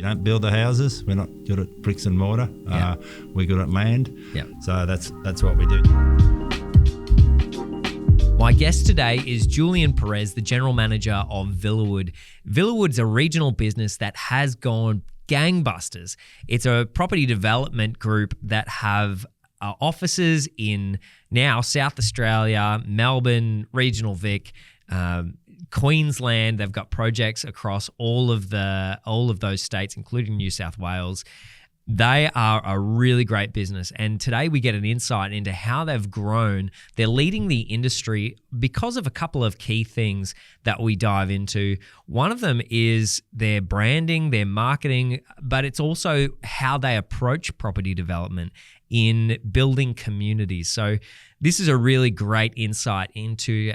don't build the houses. We're not good at bricks and mortar. We're good at land. Yeah. So that's what we do. My guest today is Julian Perez, the General Manager of Villawood. Villawood's a regional business that has gone gangbusters. It's a property development group that have offices in now South Australia, Melbourne, Regional Vic, Queensland. They've got projects across all of those states, including New South Wales. They are a really great business, and today we get an insight into how they've grown. They're leading the industry because of a couple of key things that we dive into. One of them is their branding, their marketing, but it's also how they approach property development in building communities. So this is a really great insight into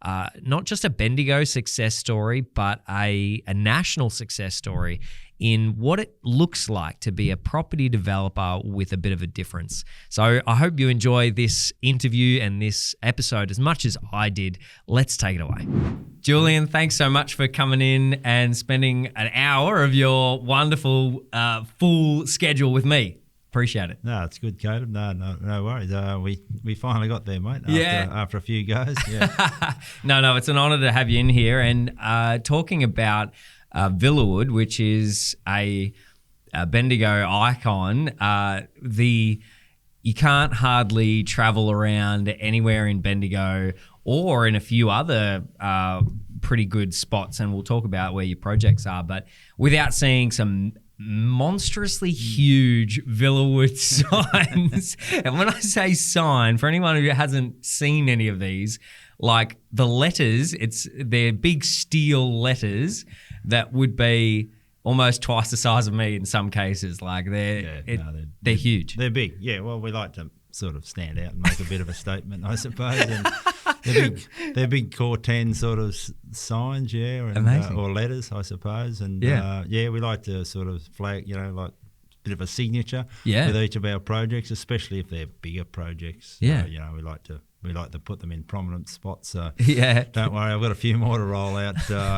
not just a Bendigo success story, but a national success story in what it looks like to be a property developer with a bit of a difference. So I hope you enjoy this interview and this episode as much as I did. Let's take it away. Julian, thanks so much for coming in and spending an hour of your wonderful full schedule with me. Appreciate it. No, it's good, Caleb. No worries. We finally got there, mate. After a few goes. Yeah. No, it's an honour to have you in here and talking about Villawood, which is a Bendigo icon. You can't hardly travel around anywhere in Bendigo or in a few other pretty good spots, and we'll talk about where your projects are, but without seeing some monstrously huge Villawood signs. And when I say sign, for anyone who hasn't seen any of these, like the letters, they're big steel letters that would be almost twice the size of me in some cases. Like they're huge. They're big. Yeah, well, we like to sort of stand out and make a bit of a statement, I suppose. And they're big core 10 sort of signs, and, or letters, I suppose. And we like to sort of flag, like a bit of a signature with each of our projects, especially if they're bigger projects. Yeah. We like to put them in prominent spots. Don't worry, I've got a few more to roll out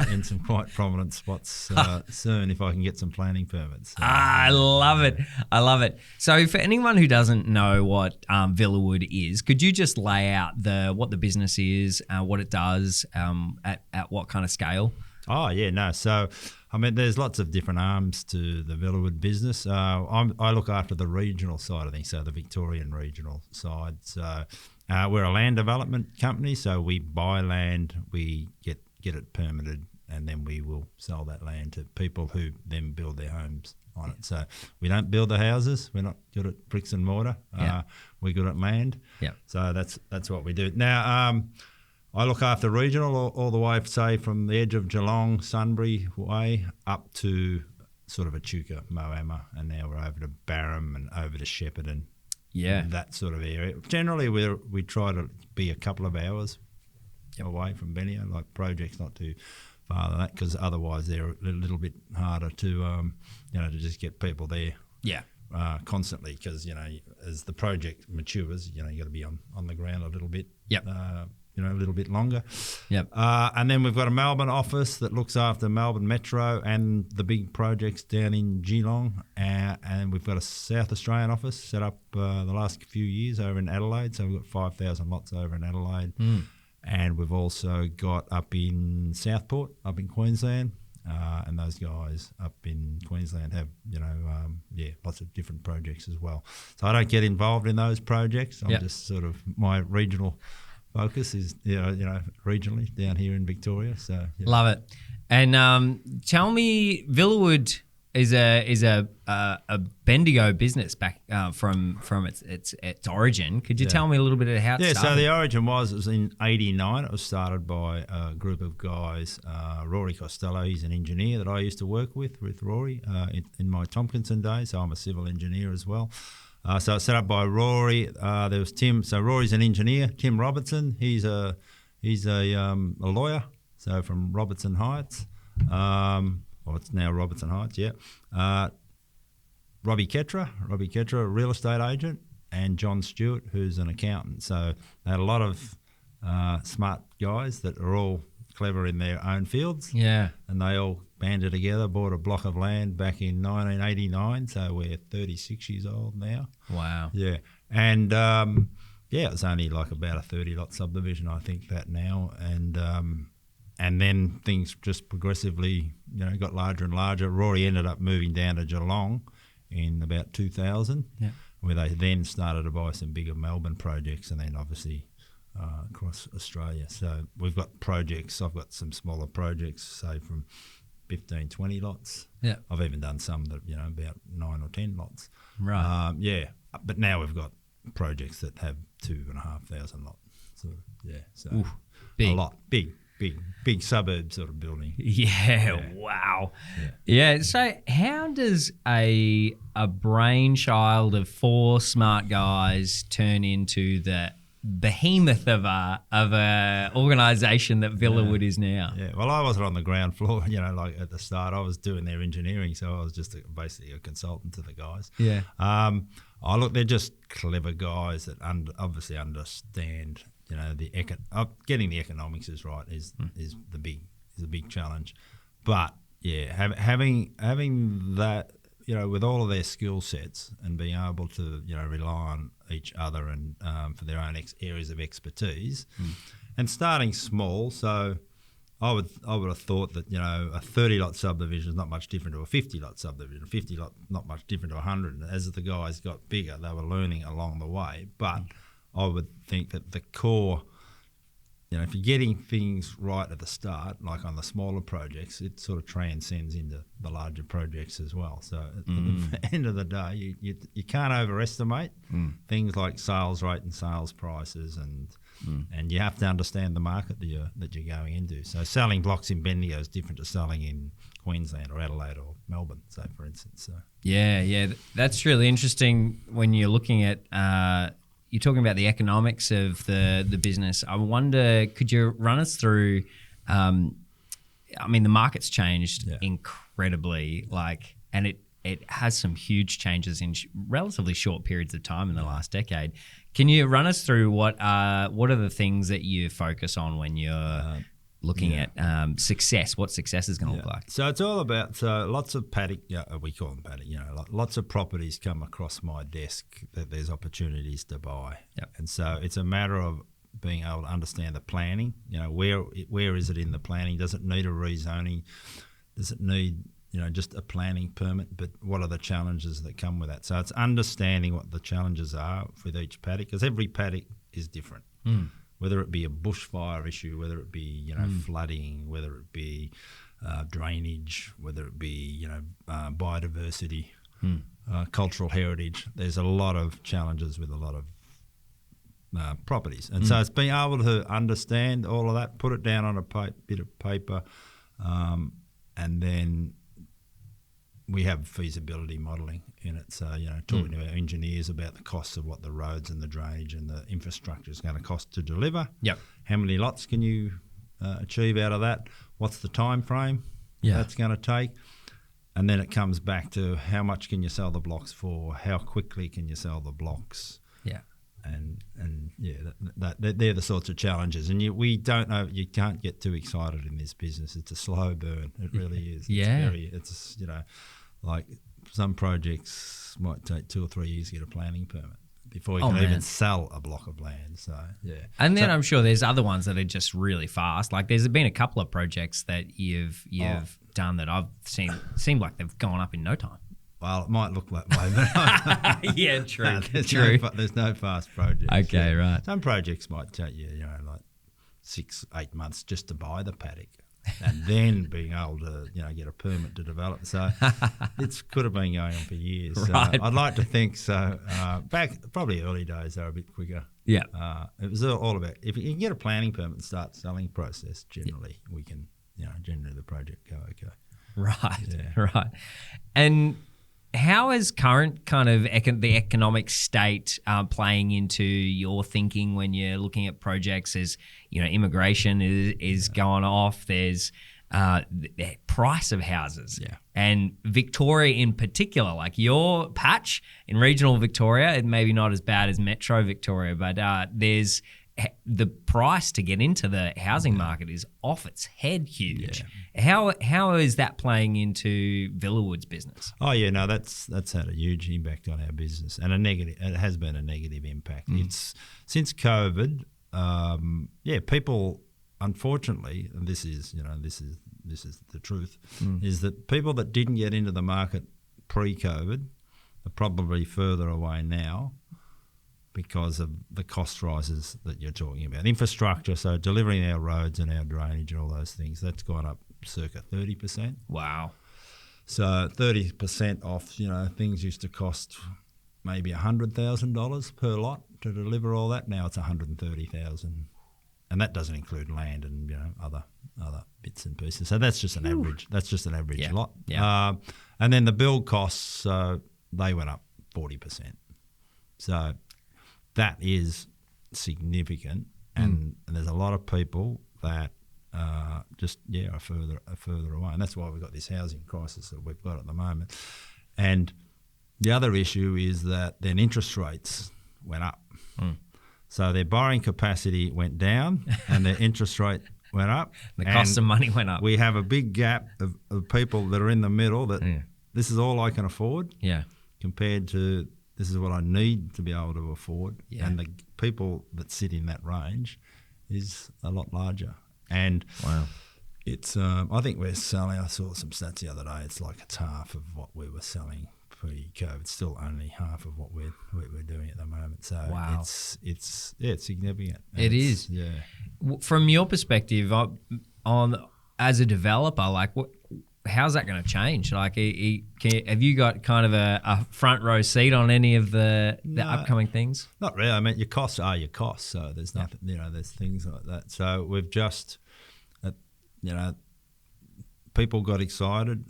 in some quite prominent spots soon if I can get some planning permits. I love it. So for anyone who doesn't know what Villawood is, could you just lay out what the business is, what it does, at what kind of scale? Oh, yeah, no. So, I mean, there's lots of different arms to the Villawood business. I look after the regional side of things, so the Victorian regional side. So we're a land development company, so we buy land, we get it permitted, and then we will sell that land to people who then build their homes on it. So we don't build the houses. We're not good at bricks and mortar. We're good at land. Yeah. So that's what we do. Now, I look after regional all the way, say, from the edge of Geelong, Sunbury way up to sort of Echuca, Moama, and now we're over to Barham and over to Shepparton. Yeah, that sort of area. Generally, we try to be a couple of hours away from Bendigo, like projects not too far than that, because otherwise they're a little bit harder to to just get people there. Yeah. Constantly, because as the project matures, you got to be on the ground a little bit. Yep. A little bit longer. Yep. And then we've got a Melbourne office that looks after Melbourne Metro and the big projects down in Geelong. And we've got a South Australian office set up the last few years over in Adelaide. So we've got 5,000 lots over in Adelaide. And we've also got up in Southport, up in Queensland. And those guys up in Queensland have, lots of different projects as well. So I don't get involved in those projects. I'm just sort of, my regional focus is, regionally down here in Victoria. So love it. And tell me, Villawood is a Bendigo business back from its origin. Could you tell me a little bit of how it started? So the origin was in '89. It was started by a group of guys. Rory Costello, he's an engineer that I used to work with Rory in my Tompkinson days. So I'm a civil engineer as well. So it's set up by Rory. There was Tim. So Rory's an engineer. Tim Robertson, he's a lawyer. So from Robertson Heights. It's now Robertson Heights, Robbie Ketra, a real estate agent, and John Stewart, who's an accountant. So they had a lot of smart guys that are all clever in their own fields. Yeah. And they all banded together, bought a block of land back in 1989, so we're 36 years old now. Wow. Yeah, and it was only like about a 30-lot subdivision, I think, that now, and then things just progressively, got larger and larger. Rory ended up moving down to Geelong in about 2000, where they then started to buy some bigger Melbourne projects, and then obviously across Australia. So we've got projects. I've got some smaller projects, say from 15, 20 lots. Yeah. I've even done some that, about 9 or 10 lots. Right. But now we've got projects that have 2,500 lots. So, so big. A lot. Big suburb sort of building. Yeah. Wow. Yeah. So how does a brainchild of 4 smart guys turn into the behemoth of a organisation that Villawood is now? Yeah, well, I wasn't on the ground floor, like at the start. I was doing their engineering, so I was just basically a consultant to the guys. Yeah. Look, they're just clever guys that obviously understand, getting the economics is right is a big challenge. But yeah, having that, with all of their skill sets and being able to, rely on each other and for their own areas of expertise, and starting small. So I would have thought that, a 30-lot subdivision is not much different to a 50-lot subdivision. A 50-lot not much different to 100. As the guys got bigger, they were learning along the way. But I would think that the core, if you're getting things right at the start, like on the smaller projects, it sort of transcends into the larger projects as well. So at the end of the day, you can't overestimate things like sales rate and sales prices, and you have to understand the market that you're going into. So selling blocks in Bendigo is different to selling in Queensland or Adelaide or Melbourne, say, for instance. So yeah, that's really interesting when you're looking at. You're talking about the economics of the business. I wonder, could you run us through? The market's changed incredibly, and it has some huge changes in relatively short periods of time in the last decade. Can you run us through what are the things that you focus on when you're looking at success? What success is going to look like? So it's all about lots of paddock. We call them paddock. Lots of properties come across my desk that there's opportunities to buy, and so it's a matter of being able to understand the planning. Where is it in the planning? Does it need a rezoning? Does it need just a planning permit? But what are the challenges that come with that? So it's understanding what the challenges are with each paddock, because every paddock is different. Whether it be a bushfire issue, whether it be flooding, whether it be drainage, whether it be biodiversity, cultural heritage. There's a lot of challenges with a lot of properties, and so it's being able to understand all of that, put it down on a bit of paper, and then we have feasibility modelling in it. So, talking to our engineers about the costs of what the roads and the drainage and the infrastructure is going to cost to deliver. Yep. How many lots can you achieve out of that? What's the time frame that's going to take? And then it comes back to how much can you sell the blocks for? How quickly can you sell the blocks? Yeah. They're the sorts of challenges, and we don't know. You can't get too excited in this business. It's a slow burn. It really is. It's like some projects might take 2 or 3 years to get a planning permit before you can even sell a block of land. So and then I'm sure there's other ones that are just really fast. Like there's been a couple of projects that you've done that I've seen seem like they've gone up in no time. Well, it might look that way, but yeah, true. No, there's no fast projects. Okay, right. Some projects might take you, like 6-8 months just to buy the paddock, and then being able to, get a permit to develop. So it could have been going on for years. Right. I'd like to think so. Back probably early days, they were a bit quicker. Yeah. It was all about if you can get a planning permit and start the selling process. Generally, we can, generally the project go okay. Right. And how is current kind of the economic state playing into your thinking when you're looking at projects? As immigration is going off. There's the price of houses, and Victoria in particular. Like your patch in regional Victoria, it maybe not as bad as Metro Victoria, but there's the price to get into the housing market is off its head huge. How is that playing into Villawood's business? Oh yeah, no, that's had a huge impact on our business, and it has been a negative impact. It's since COVID, people, unfortunately, and this is the truth, is that people that didn't get into the market pre-COVID are probably further away now because of the cost rises that you're talking about. Infrastructure, so delivering our roads and our drainage and all those things, that's gone up circa 30%. Wow. So 30% off, things used to cost maybe $100,000 per lot to deliver all that. Now it's $130,000. And that doesn't include land and, other bits and pieces. So that's just an average. That's just an average lot. Yeah. And then the build costs, they went up 40%. So that is significant, and there's a lot of people that are further away, and that's why we've got this housing crisis that we've got at the moment. And the other issue is that then interest rates went up, so their borrowing capacity went down, and their interest rate went up. The cost of money went up. We have a big gap of people that are in the middle that this is all I can afford, compared to this is what I need to be able to afford. Yeah. And the people that sit in that range is a lot larger. And it's I think we're selling, I saw some stats the other day, it's like it's half of what we were selling pre-COVID. It's still only half of what we're doing at the moment. So it's significant. It is. Yeah. From your perspective, as a developer, how's that going to change? Have you got kind of a front row seat on any of the upcoming things? Not really. I mean, your costs are your costs. So there's nothing, there's things like that. So we've just, people got excited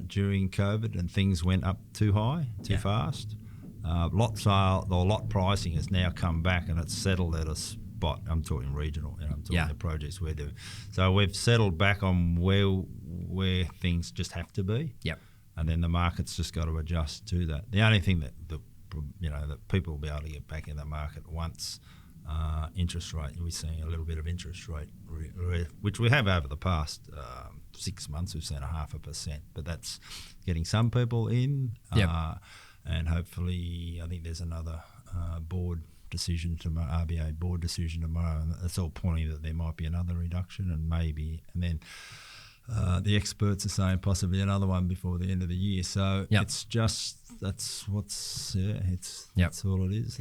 during COVID and things went up too high, too fast. Lot pricing has now come back and it's settled at a spot. I'm talking regional, I'm talking the projects we're doing. So we've settled back on where things just have to be. Yep. And then the market's just got to adjust to that. The only thing that people will be able to get back in the market once interest rate, we're seeing a little bit of interest rate, which we have over the past 6 months. We've seen 0.5%, but that's getting some people in. And hopefully, I think there's another board decision tomorrow, RBA board decision tomorrow, and it's all pointing that there might be another reduction, and then the experts are saying possibly another one before the end of the year. So it's just that's all it is.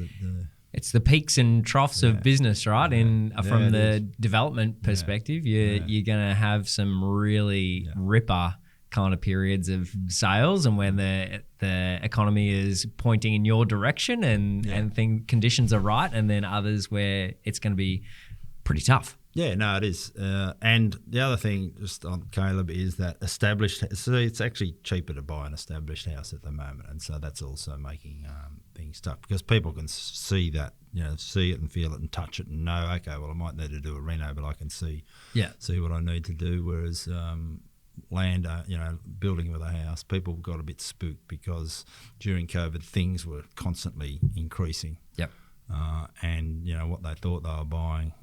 It's the peaks and troughs of business, right? From the development perspective, you're going to have some really ripper kind of periods of sales, and when the economy is pointing in your direction and conditions are right, and then others where it's going to be pretty tough. Yeah, no, it is. And the other thing, just on Caleb, is that it's actually cheaper to buy an established house at the moment, and so that's also making things tough because people can see that, see it and feel it and touch it and know, okay, well, I might need to do a reno, but I can see what I need to do. Whereas land, building with a house, people got a bit spooked because during COVID things were constantly increasing. Yep. And what they thought they were buying,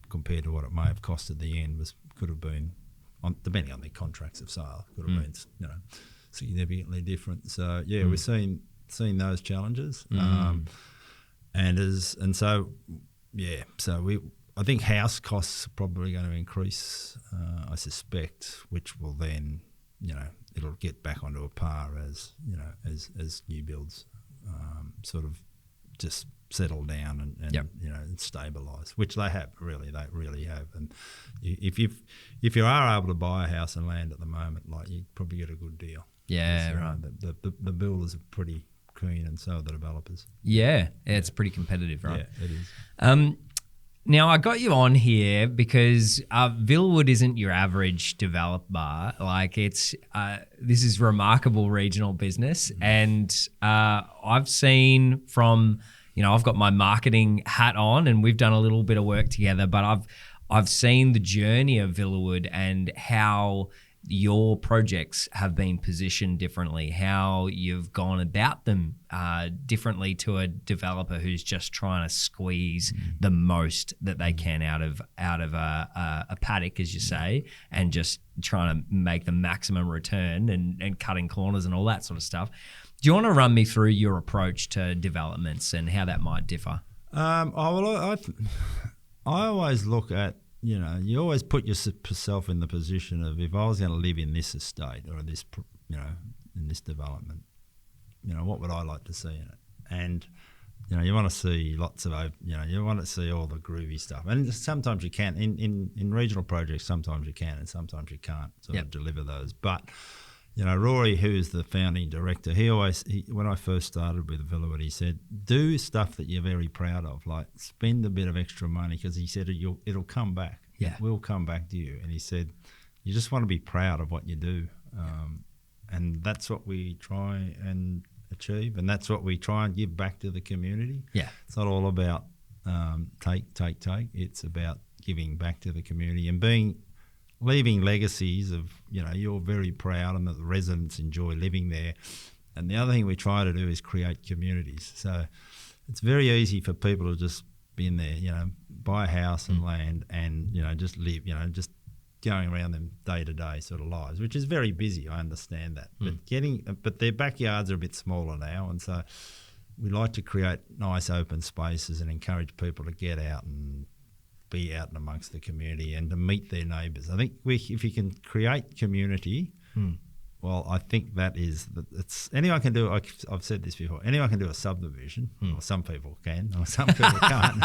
compared to what it may have cost at the end could have been, depending on their contracts of sale, could have been significantly different. So we're seeing those challenges, I think house costs are probably going to increase. I suspect, which will then it'll get back onto a par as new builds sort of just settle down and stabilise, which they really have. And if you are able to buy a house and land at the moment, you probably get a good deal. Yeah, right. The builders are pretty keen, and so are the developers. Yeah, it's pretty competitive, right? Yeah, it is. Now, I got you on here because Villawood isn't your average developer. This is remarkable regional business, and I've seen from. I've got my marketing hat on and we've done a little bit of work together, but I've seen the journey of Villawood and how your projects have been positioned differently, how you've gone about them differently to a developer who's just trying to squeeze the most that they can out of a paddock, as you say, and just trying to make the maximum return and cutting corners and all that sort of stuff. Do you want to run me through your approach to developments and how that might differ? I always look at, you always put yourself in the position of, if I was going to live in this estate or this, in this development, what would I like to see in it? And, you want to see lots of, you want to see all the groovy stuff. And sometimes you can. In regional projects, sometimes you can and sometimes you can't sort of deliver those. But, Rory, who's the founding director, he when I first started with Villawood, he said, do stuff that you're very proud of, like spend a bit of extra money, because he said it'll come back. Yeah. It will come back to you. And he said, you just want to be proud of what you do. And that's what we try and achieve, and that's what we try and give back to the community. Yeah. It's not all about take. It's about giving back to the community and leaving legacies of, you're very proud and that the residents enjoy living there. And the other thing we try to do is create communities. So it's very easy for people to just be in there, buy a house and land and, just live, just going around them day-to-day sort of lives, which is very busy. I understand that. But their backyards are a bit smaller now, and so we like to create nice open spaces and encourage people to get out and be out and amongst the community and to meet their neighbours. I think if you can create community, well, I think it's anyone can do. I've said this before. Anyone can do a subdivision. Or some people can, or some people can't.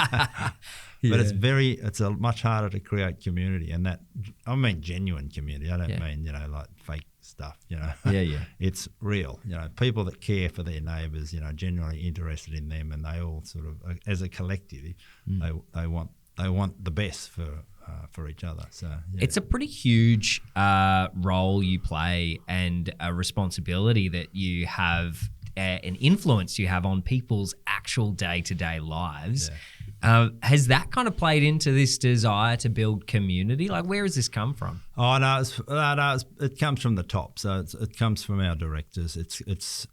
But it's a much harder to create community, and that I mean genuine community. I don't mean like fake stuff. It's real. People that care for their neighbours. Genuinely interested in them, and they all sort of, as a collective, they want the best for each other. So it's a pretty huge role you play and a responsibility that you have, an influence you have on people's actual day-to-day lives. Has that kind of played into this desire to build community? Like, where has this come from? Oh no, it comes from the top. So it comes from our directors.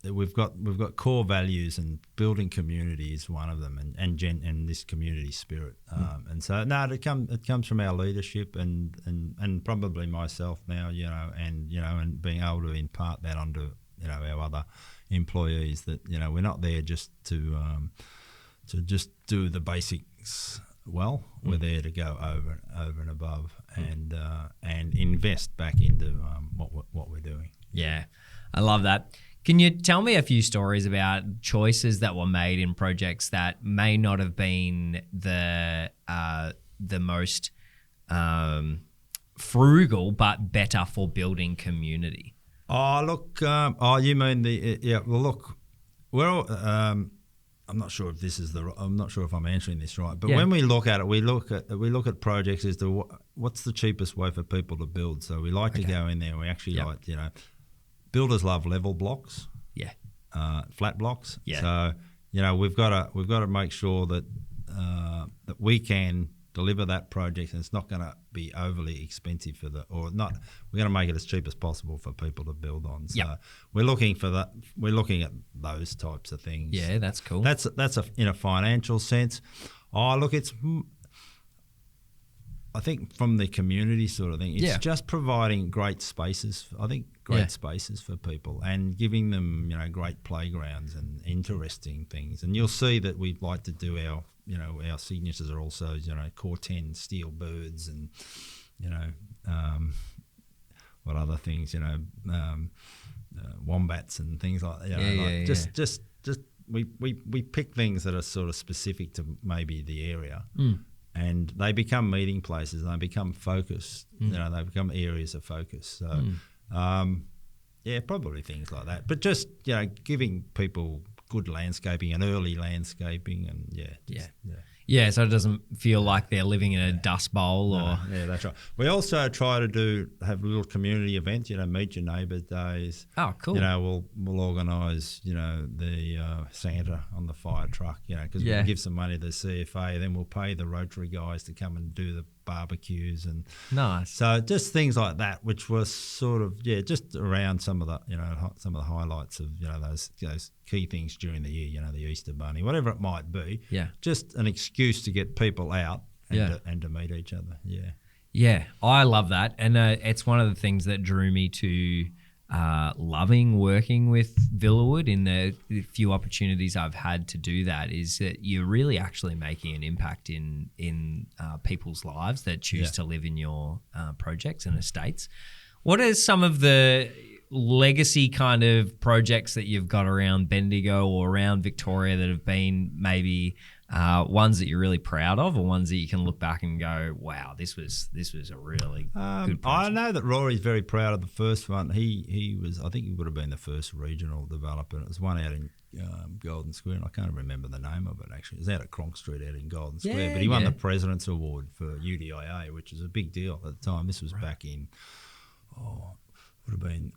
We've got core values, and building community is one of them, and this community spirit. And so it comes from our leadership and probably myself now, and being able to impart that onto our other employees, that we're not there just to just do the basics well. We're there to go over and above and invest back into what we're doing. Yeah, I love that. Can you tell me a few stories about choices that were made in projects that may not have been the most frugal but better for building community? Oh, look. You mean the well, look. Well, I'm not sure if I'm not sure if I'm answering this right. But when we look at it, we look at projects as to what's the cheapest way for people to build. So we like to go in there. And we actually like builders love level blocks. Yeah. Flat blocks. Yeah. So we've got to make sure that that we can deliver that project, and it's not going to be overly expensive we're going to make it as cheap as possible for people to build on. So we're looking for that. We're looking at those types of things. Yeah, that's cool. That's in a financial sense. Oh, look, I think from the community sort of thing, it's just providing great spaces. I think great spaces for people and giving them, great playgrounds and interesting things. And you'll see that we like to do our signatures are also, core 10 steel birds and, what other things, wombats and things like that. Just we pick things that are sort of specific to maybe the area. And they become meeting places, and they become focused. They become areas of focus. So, probably things like that. But just giving people good landscaping and early landscaping, and so it doesn't feel like they're living in a dust bowl or. Yeah, that's right. We also try to have little community events. Meet your neighbour days. Oh, cool. We'll organise the Santa on the fire truck. Because we give some money to the CFA, then we'll pay the Rotary guys to come and do barbecues and Nice. so just things like that, which was sort of just around some of the some of the highlights of those key things during the year, the Easter Bunny, whatever it might be. Yeah. Just an excuse to get people out and to meet each other. Yeah. Yeah, I love that. And it's one of the things that drew me to loving working with Villawood in the few opportunities I've had to do that, is that you're really actually making an impact in people's lives that choose to live in your projects and estates. What are some of the legacy kind of projects that you've got around Bendigo or around Victoria that have been maybe ones that you're really proud of, or ones that you can look back and go, wow, this was a really good project? I know that Rory's very proud of the first one. He was, I think he would have been the first regional developer. It was one out in Golden Square, and I can't remember the name of it actually. It was out at Cronk Street out in Golden Square, but he won the President's Award for UDIA, which was a big deal at the time. This was back in, would have been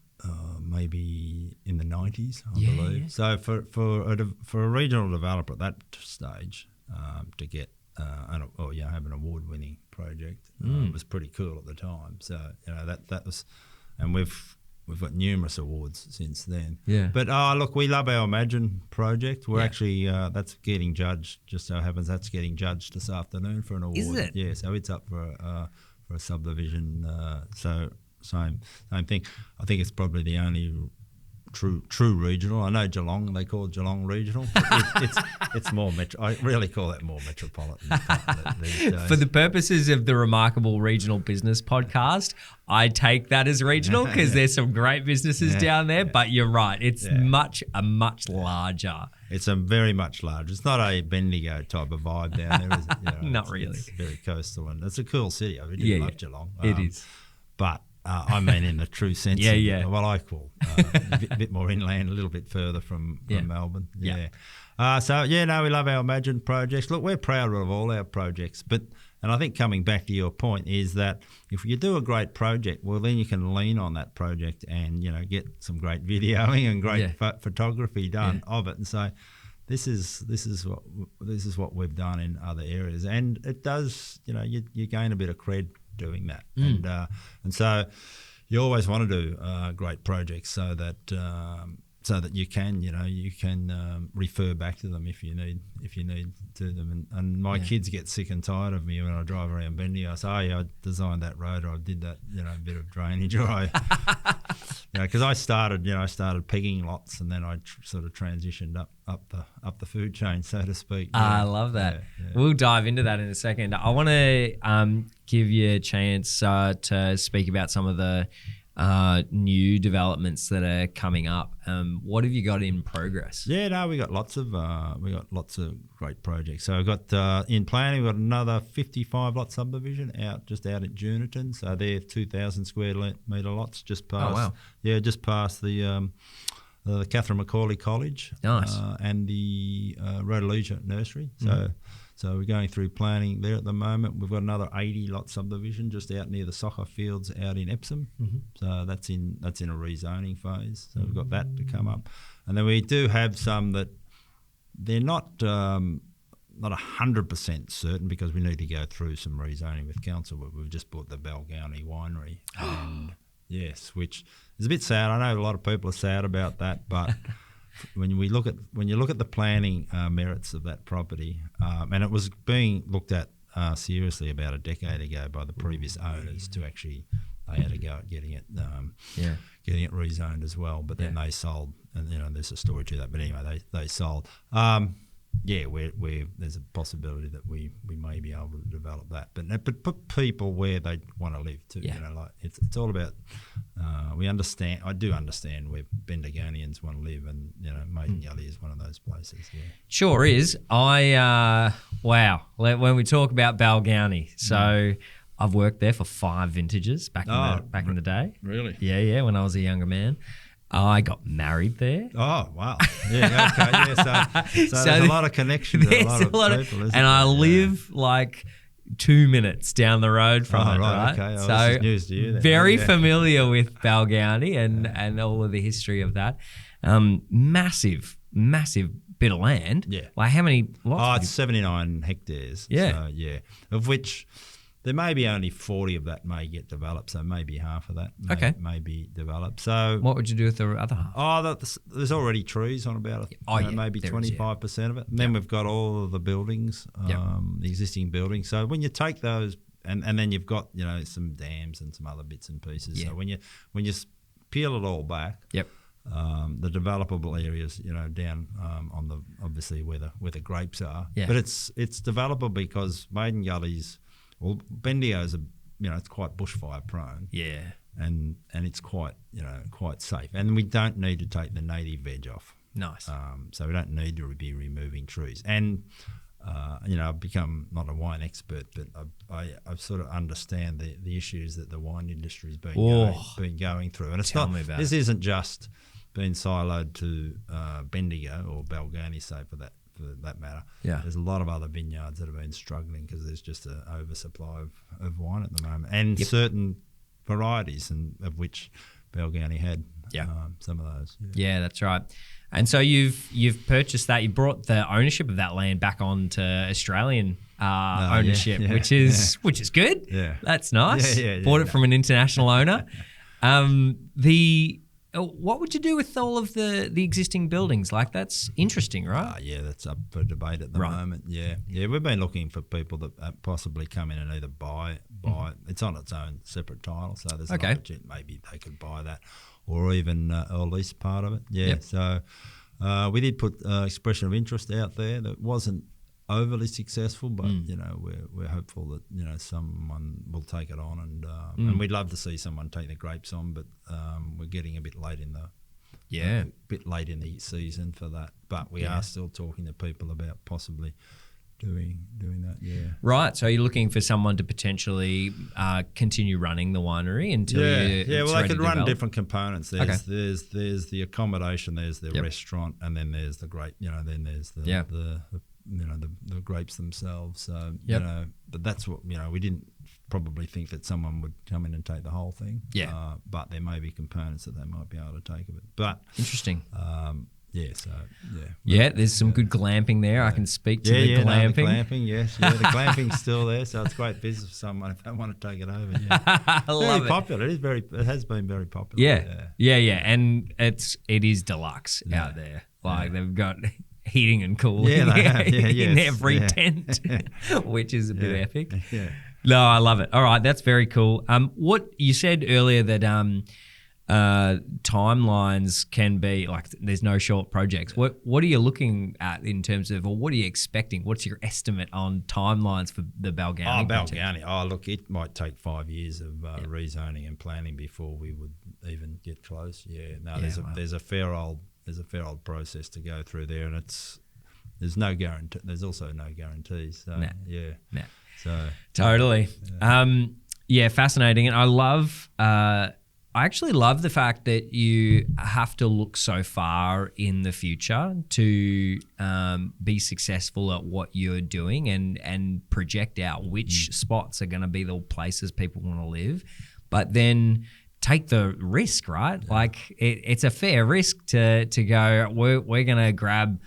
maybe in the 90s, I believe. Yeah. So for a regional developer at that stage to get have an award-winning project was pretty cool at the time. So that was, and we've got numerous awards since then. Yeah. But look, we love our Imagine project. We're actually that's getting judged. Just so happens that's getting judged this afternoon for an award. Is it? Yeah. So it's up for a subdivision. So. Same thing. I think it's probably the only true regional. I know Geelong, they call it Geelong Regional. It's more metro. I really call that more metropolitan these days. For the purposes of the Remarkable Regional Business podcast, I take that as regional because there's some great businesses down there. But you're right, it's a much larger. It's a very much larger. It's not a Bendigo type of vibe down there, is it? Not really. It's very coastal, and it's a cool city. I really love Geelong. It is. But I mean, in the true sense of what I call a bit more inland, a little bit further from Melbourne. Yeah. We love our Imagine projects. Look, we're proud of all our projects, and I think coming back to your point is that if you do a great project, well, then you can lean on that project and get some great videoing and great photography done of it, and say, this is what we've done in other areas, and it does. You gain a bit of cred doing that, and so you always want to do great projects so that you can refer back to them if you need to them. And my kids get sick and tired of me when I drive around Bendigo. I say, I designed that road, or I did that bit of drainage, or I because I started pegging lots, and then I sort of transitioned up the food chain, so to speak. I love that. We'll dive into that in a second. I want to give you a chance to speak about some of the new developments that are coming up. What have you got in progress? We got lots of great projects. So I've got in planning, we've got another 55 lot subdivision out at Juniton. So they're 2,000 square metre lots just past. Just past the Catherine Macaulay College. Nice. And the Rodalusia Nursery. So we're going through planning there at the moment. We've got another 80 lot subdivision just out near the soccer fields out in Epsom. So that's in a rezoning phase. So we've got that to come up, and then we do have some that they're not 100% certain because we need to go through some rezoning with council. But we've just bought the Balgownie Winery, and which is a bit sad. I know a lot of people are sad about that, but. When you look at the planning merits of that property, and it was being looked at seriously about a decade ago by the previous owners to actually they had to go at getting it rezoned as well, but then they sold, and there's a story to that. But anyway, they sold. There's a possibility that we may be able to develop that, but put people where they want to live too. It's all about. I do understand where Bendigonians want to live, and Maiden Gully is one of those places. Yeah, sure is. When we talk about Balgownie, so. I've worked there for 5 vintages back in the day. Really? Yeah, when I was a younger man. I got married there. Oh, wow. Yeah, okay. Yeah, so there's a lot of connections. There's a lot of people, and I live like 2 minutes down the road from it, right? Okay. So this is news to you then. Very familiar with Balgownie and all of the history of that. Massive bit of land. Yeah. Like how many lots? It's 79 hectares. Yeah. So, of which there may be only 40 of that may get developed, so maybe half of that may be developed. So what would you do with the other half? There's already trees on about maybe 25% of it. And then we've got all of the buildings, the existing buildings. So when you take those, and then you've got some dams and some other bits and pieces. So when you peel it all back, the developable areas, down on the obviously where the grapes are. But it's developable because Maiden Gully's, Bendigo is it's quite bushfire prone. Yeah. And it's quite safe, and we don't need to take the native veg off. Nice. So we don't need to be removing trees. And I've become not a wine expert, but I sort of understand the issues that the wine industry's been going through. And this isn't just been siloed to Bendigo or Balgownie, say for that matter. Yeah. There's a lot of other vineyards that have been struggling because there's just an oversupply of wine at the moment, and certain varieties, and of which Balgownie had some of those. Yeah, that's right. And so you've purchased that. You brought the ownership of that land back onto Australian ownership, which is good. Yeah, that's nice. Bought it from an international owner. What would you do with all of the existing buildings? Like, that's interesting, right? That's up for debate at the moment. Yeah, we've been looking for people that possibly come in and either buy it. It's on its own separate title, so there's an opportunity maybe they could buy that, or even or lease part of it. So we did put expression of interest out there that wasn't overly successful, but we're hopeful that someone will take it on, and we'd love to see someone take the grapes on, but we're getting a bit late in the season for that. But we are still talking to people about possibly doing that. Yeah. Right. So you're looking for someone to potentially continue running the winery until well, they could run different components. There's the accommodation, there's the restaurant, and then there's the grape. Then there's the grapes themselves. So but that's what we didn't probably think that someone would come in and take the whole thing. But there may be components that they might be able to take of it. But interesting. There's some good glamping there. I can speak to the glamping. The glamping, yes. The glamping's still there, so it's great business for someone if they want to take it over. I love it. Popular. It has been very popular. Yeah. And it is deluxe out there. Like they've got heating and cooling in every tent, which is a bit epic. Yeah. No, I love it. All right, that's very cool. What you said earlier that timelines can be like there's no short projects. What are you looking at in terms of, or what are you expecting? What's your estimate on timelines for the Balgownie project? Balgownie. Look, it might take 5 years of rezoning and planning before we would even get close. There's a fair old process to go through there, and there's no guarantee. There's also no guarantees. So, So totally. Fascinating, and I actually love the fact that you have to look so far in the future to be successful at what you're doing and project out which spots are going to be the places people want to live, but then take the risk, right? Yeah. Like it's a fair risk to go, we're going to grab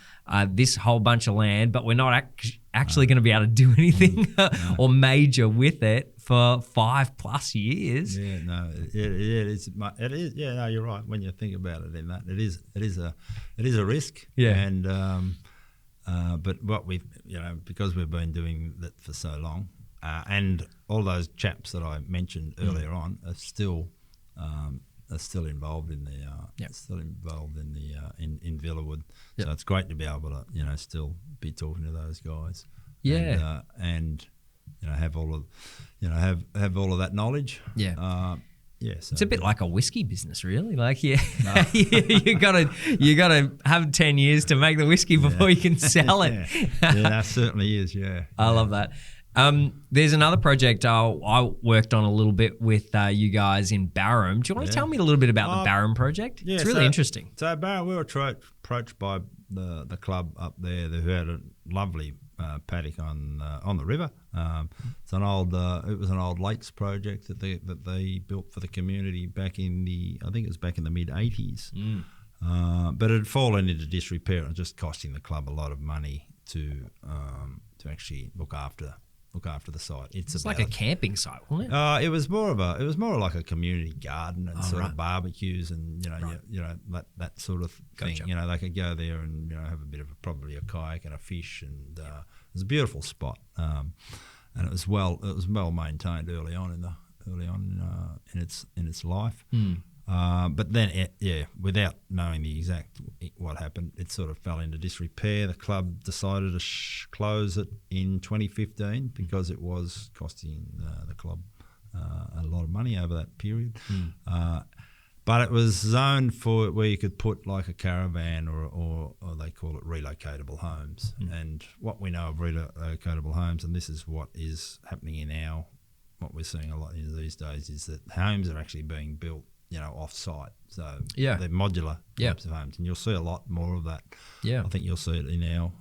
this whole bunch of land, but we're not actually going to be able to do anything or major with it for 5+ years. It is. Yeah, no, you're right. When you think about it in that, it is a risk. Yeah. And but what we've, because we've been doing that for so long, and all those chaps that I mentioned earlier on are still involved in in Villawood. Yep. So it's great to be able to still be talking to those guys. Yeah. And have all of have all of that knowledge. Yeah. So it's a bit like a whiskey business, really. Like, you gotta have 10 years to make the whiskey before you can sell it. That certainly is. Yeah. I love that. There's another project I worked on a little bit with you guys in Barham. Do you want to tell me a little bit about the Barham project? Yeah, it's really interesting. So Barham, we were approached by the club up there who had a lovely paddock on the river. It's an old it was an old lakes project that they built for the community back in the mid 80s. But it had fallen into disrepair and just costing the club a lot of money to actually look after look after the site. It's like a camping site, wasn't it? It was more like a community garden and of barbecues and that sort of thing. Gotcha. They could go there and have a bit of probably a kayak and a fish, and it was a beautiful spot. And it was well maintained early on in its life. But then, without knowing the exact what happened, it sort of fell into disrepair. The club decided to close it in 2015 because it was costing the club a lot of money over that period. But it was zoned for where you could put like a caravan or they call it relocatable homes. And what we know of relocatable homes, and this is what is happening what we're seeing a lot in these days, is that homes are actually being built off-site. So they're modular types of homes, and you'll see a lot more of that. I think you'll see it in our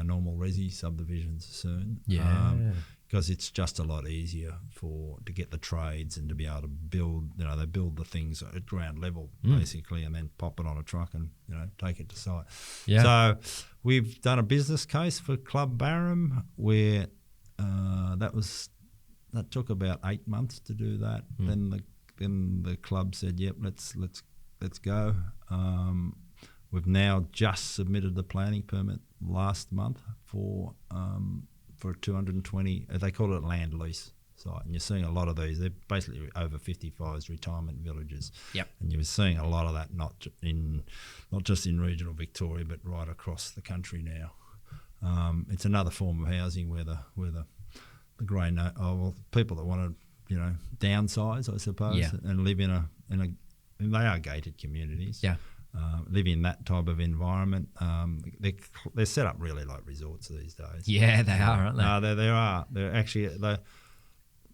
normal resi subdivisions soon. Because it's just a lot easier to get the trades and to be able to build. They build the things at ground level basically, and then pop it on a truck and take it to site. So we've done a business case for Club Barham where that took about 8 months to do that. Then the club said, "Yep, let's go." We've now just submitted the planning permit last month for 220. They call it a land lease site, and you're seeing a lot of these. They're basically over 55s retirement villages. And you're seeing a lot of that, not just in regional Victoria, but right across the country now. It's another form of housing where the people that want to downsize, I suppose, and live and they are gated communities. Live in that type of environment. They're set up really like resorts these days. Yeah, they are, aren't they? No, they are. They're actually the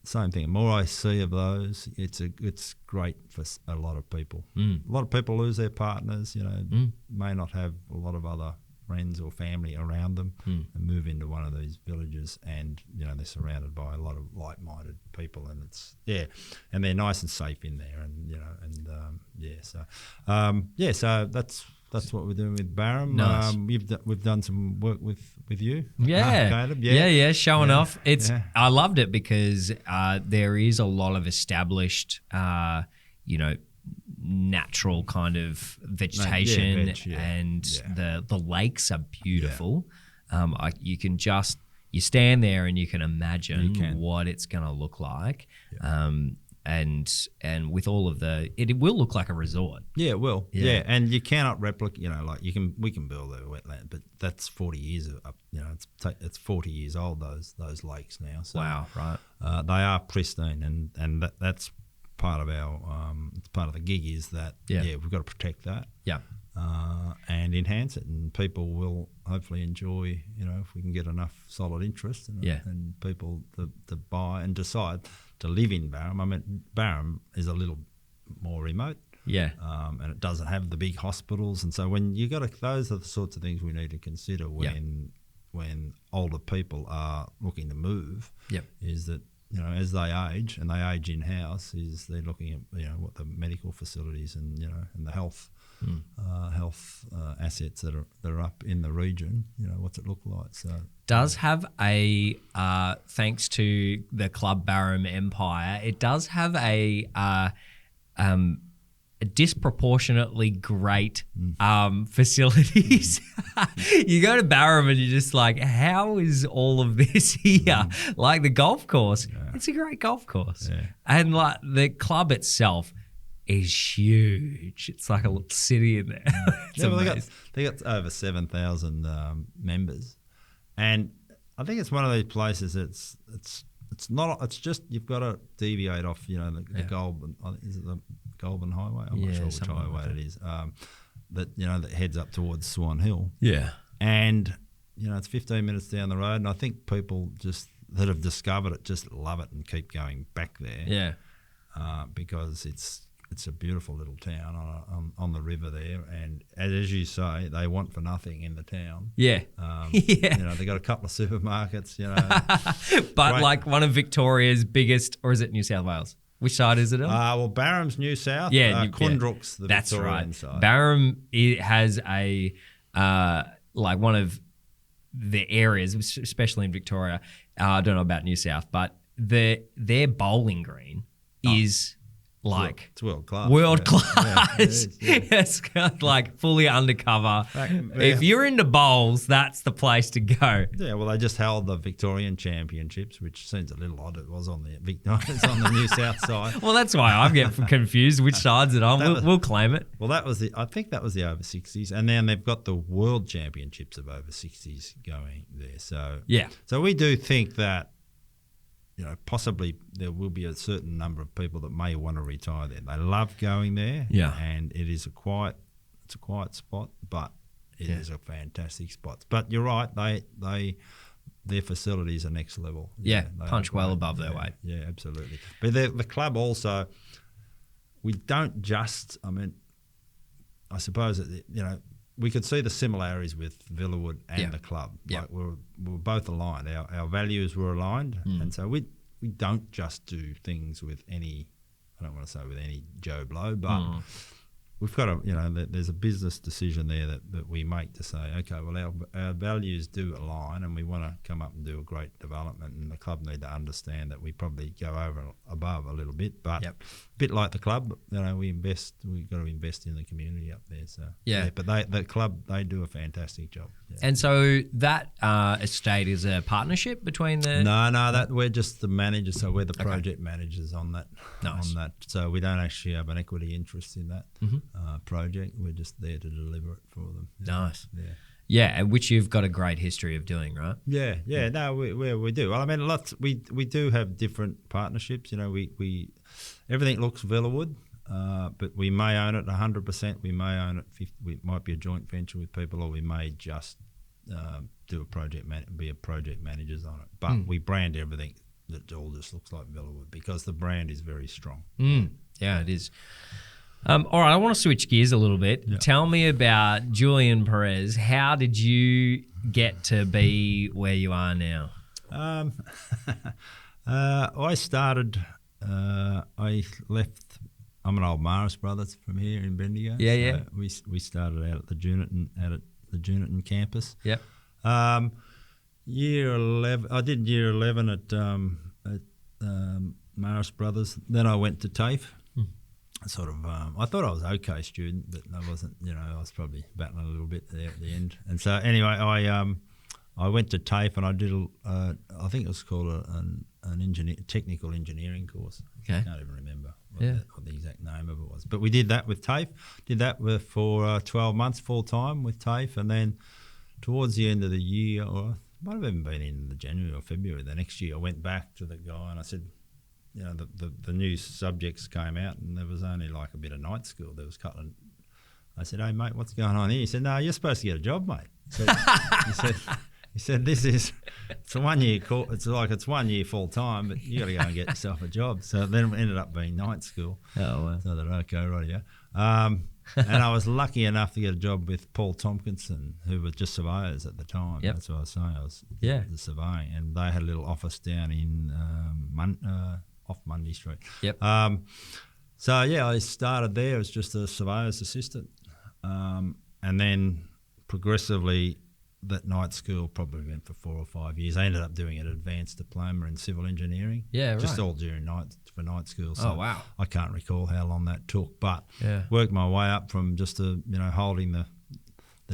same thing. The more I see of those, it's great for a lot of people. A lot of people lose their partners. May not have a lot of other friends or family around them, and move into one of these villages, and they're surrounded by a lot of like-minded people, and and they're nice and safe in there, so that's what we're doing with Barham. Nice. We've done some work with you. Caleb. Showing off. I loved it because there is a lot of established natural kind of vegetation, and the lakes are beautiful. You stand there and you can imagine what it's going to look like. And with all of it will look like a resort. Yeah, it will. Yeah, and you cannot replicate. We can build a wetland, but that's 40 years up. It's 40 years old. Those lakes now. So, wow, right. They are pristine, and that's part of it's part of the gig is that we've got to protect that and enhance it, and people will hopefully enjoy if we can get enough solid interest and people to buy and decide to live in Barham. I mean, Barham is a little more remote, and it doesn't have the big hospitals, and so when you got those are the sorts of things we need to consider when older people are looking to move. Is that as they age, and they age in-house, is they're looking at, what the medical facilities and, and the health assets that are up in the region, what's it look like? So does have a, thanks to the Club Barham empire, it does have a disproportionately great facilities. You go to Barham and you're just like, how is all of this here? Like the golf course, it's a great golf course. And like the club itself is huge. It's like a little city in there. They got over 7,000 members, and I think it's one of these places. It's not. It's just you've got to deviate off. The Goulburn. Is it the Goulburn Highway? I'm not sure which highway it is. That heads up towards Swan Hill. And it's 15 minutes down the road, and I think people that have discovered it just love it and keep going back there. Because it's a beautiful little town on the river there, and as you say, they want for nothing in the town. They got a couple of supermarkets. But like one of Victoria's biggest, or is it New South Wales? Which side is it on? Well, Barham's New South. Kundrook's the Victorian side. Barham has a like one of the areas, especially in Victoria. I don't know about New South, but their bowling green is like it's world class. World class. Yeah, it is, yeah. It's got like fully undercover. Yeah. If you're into bowls, that's the place to go. Yeah, well, they just held the Victorian Championships, which seems a little odd. It was on the it's on the New South side. Well, that's why I get confused. Which side's it on? We'll claim it. Well, I think that was the over 60s, and then they've got the World Championships of over 60s going there. So yeah, so we do think that, you know, possibly there will be a certain number of people that may want to retire there. They love going there, and it is a quiet spot, but it is a fantastic spot. But you're right, their facilities are next level. Yeah, punch well above their weight. Yeah, absolutely. But the club also, we don't just. I mean, I suppose that, you know, we could see the similarities with Villawood and the club. Yeah. Like we're both aligned. Our values were aligned, and so we don't just do things with any. I don't want to say with any Joe Blow, but we've got there's a business decision there that we make to say, okay, well, our values do align, and we want to come up and do a great development, and the club need to understand that we probably go above a little bit, but a bit like the club, you know, we've got to invest in the community up there. So but the club, they do a fantastic job. Yeah. And so that estate is a partnership between the. No, that we're just the managers, so we're the project managers on that. Nice. On that, so we don't actually have an equity interest in that project. We're just there to deliver it for them. Yeah. Nice. Yeah, which you've got a great history of doing, right? Yeah. No, we do. Well, I mean, we do have different partnerships. You know, we everything looks Villawood, but we may own it 100%. We may own it 50%. It might be a joint venture with people, or we may just do a project be a project managers on it. But we brand everything that all just looks like Villawood because the brand is very strong. Yeah, it is. All right, I want to switch gears a little bit. Yeah. Tell me about Julian Perez. How did you get to be where you are now? I started. I left. I'm an old Morris brothers from here in Bendigo. Yeah. We started out at the Juniton campus. Yep. Year 11. I did year 11 at Morris brothers. Then I went to TAFE. Sort of, I thought I was an okay student, but I wasn't. You know, I was probably battling a little bit there at the end. And so anyway, I went to TAFE and I did I think it was called an technical engineering course. Okay. I can't even remember what the exact name of it was. But we did that with TAFE. Did that for 12 months full time with TAFE, and then towards the end of the year, or it might have even been in the January or February the next year, I went back to the guy and I said, you know, the new subjects came out and there was only like a bit of night school. There was cutting. I said, "Hey mate, what's going on here?" He said, "No, you're supposed to get a job, mate." He said, it's a 1 year course. It's 1 year full time, but you got to go and get yourself a job. So then it ended up being night school. Oh wow! So I thought, okay, right, yeah. And I was lucky enough to get a job with Paul Tompkinson, who were just surveyors at the time. Yep. That's what I was saying. I was the surveying, and they had a little office down in off Mundy Street. Yep. So I started there as just a surveyor's assistant, and then progressively that night school probably went for 4 or 5 years. I ended up doing an advanced diploma in civil engineering. Yeah, right. Just all during night school. So oh wow! I can't recall how long that took, but worked my way up from just holding the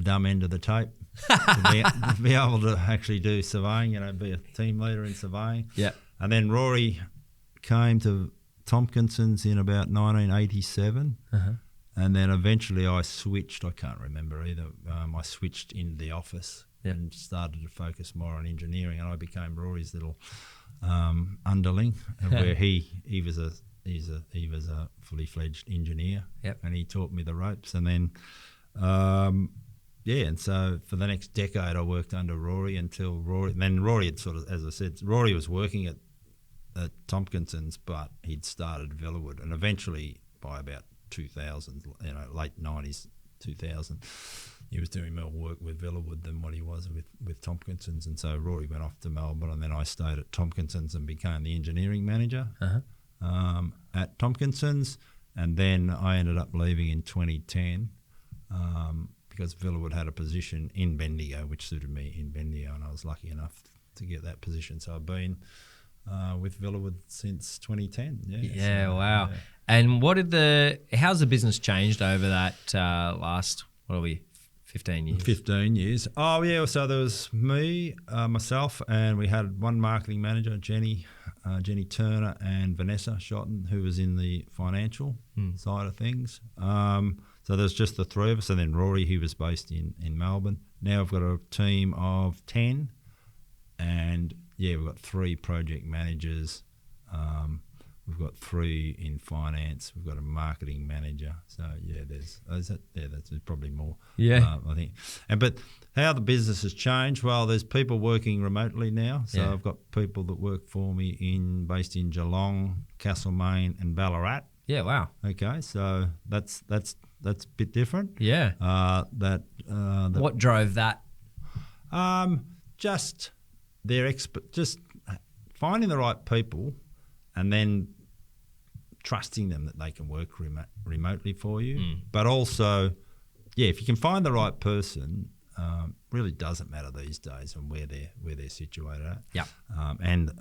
dumb end of the tape to be able to actually do surveying. Be a team leader in surveying. Yeah. And then Rory came to Tompkinson's in about 1987. And then eventually I switched. I can't remember either. I switched in the office and started to focus more on engineering, and I became Rory's little underling, where he was a fully fledged engineer, and he taught me the ropes. And then and so for the next decade I worked under Rory until Rory. And then Rory had sort of, as I said, Rory was working at Tompkinson's, but he'd started Villawood, and eventually by about 2000, late 90s, 2000, he was doing more work with Villawood than what he was with Tompkinson's. And so Rory went off to Melbourne, and then I stayed at Tompkinson's and became the engineering manager at Tompkinson's. And then I ended up leaving in 2010 because Villawood had a position in Bendigo, which suited me in Bendigo, and I was lucky enough to get that position. So I've been with Villawood since 2010. Yeah, so, wow. Yeah. And how's the business changed over that last, 15 years? 15 years. Oh, yeah. So there was me, myself, and we had one marketing manager, Jenny Turner, and Vanessa Shotton, who was in the financial side of things. So there's just the three of us, and then Rory, who was based in Melbourne. Now we've got a team of 10, and we've got 3 project managers. We've got 3 in finance. We've got a marketing manager. So that's probably more. Yeah, I think. But how the business has changed? Well, there's people working remotely now. So I've got people that work for me based in Geelong, Castlemaine, and Ballarat. Yeah, wow. Okay, so that's a bit different. Yeah. What drove that? Just just finding the right people, and then trusting them that they can work remotely for you. But also, if you can find the right person, really doesn't matter these days and where they're situated at. Yeah. And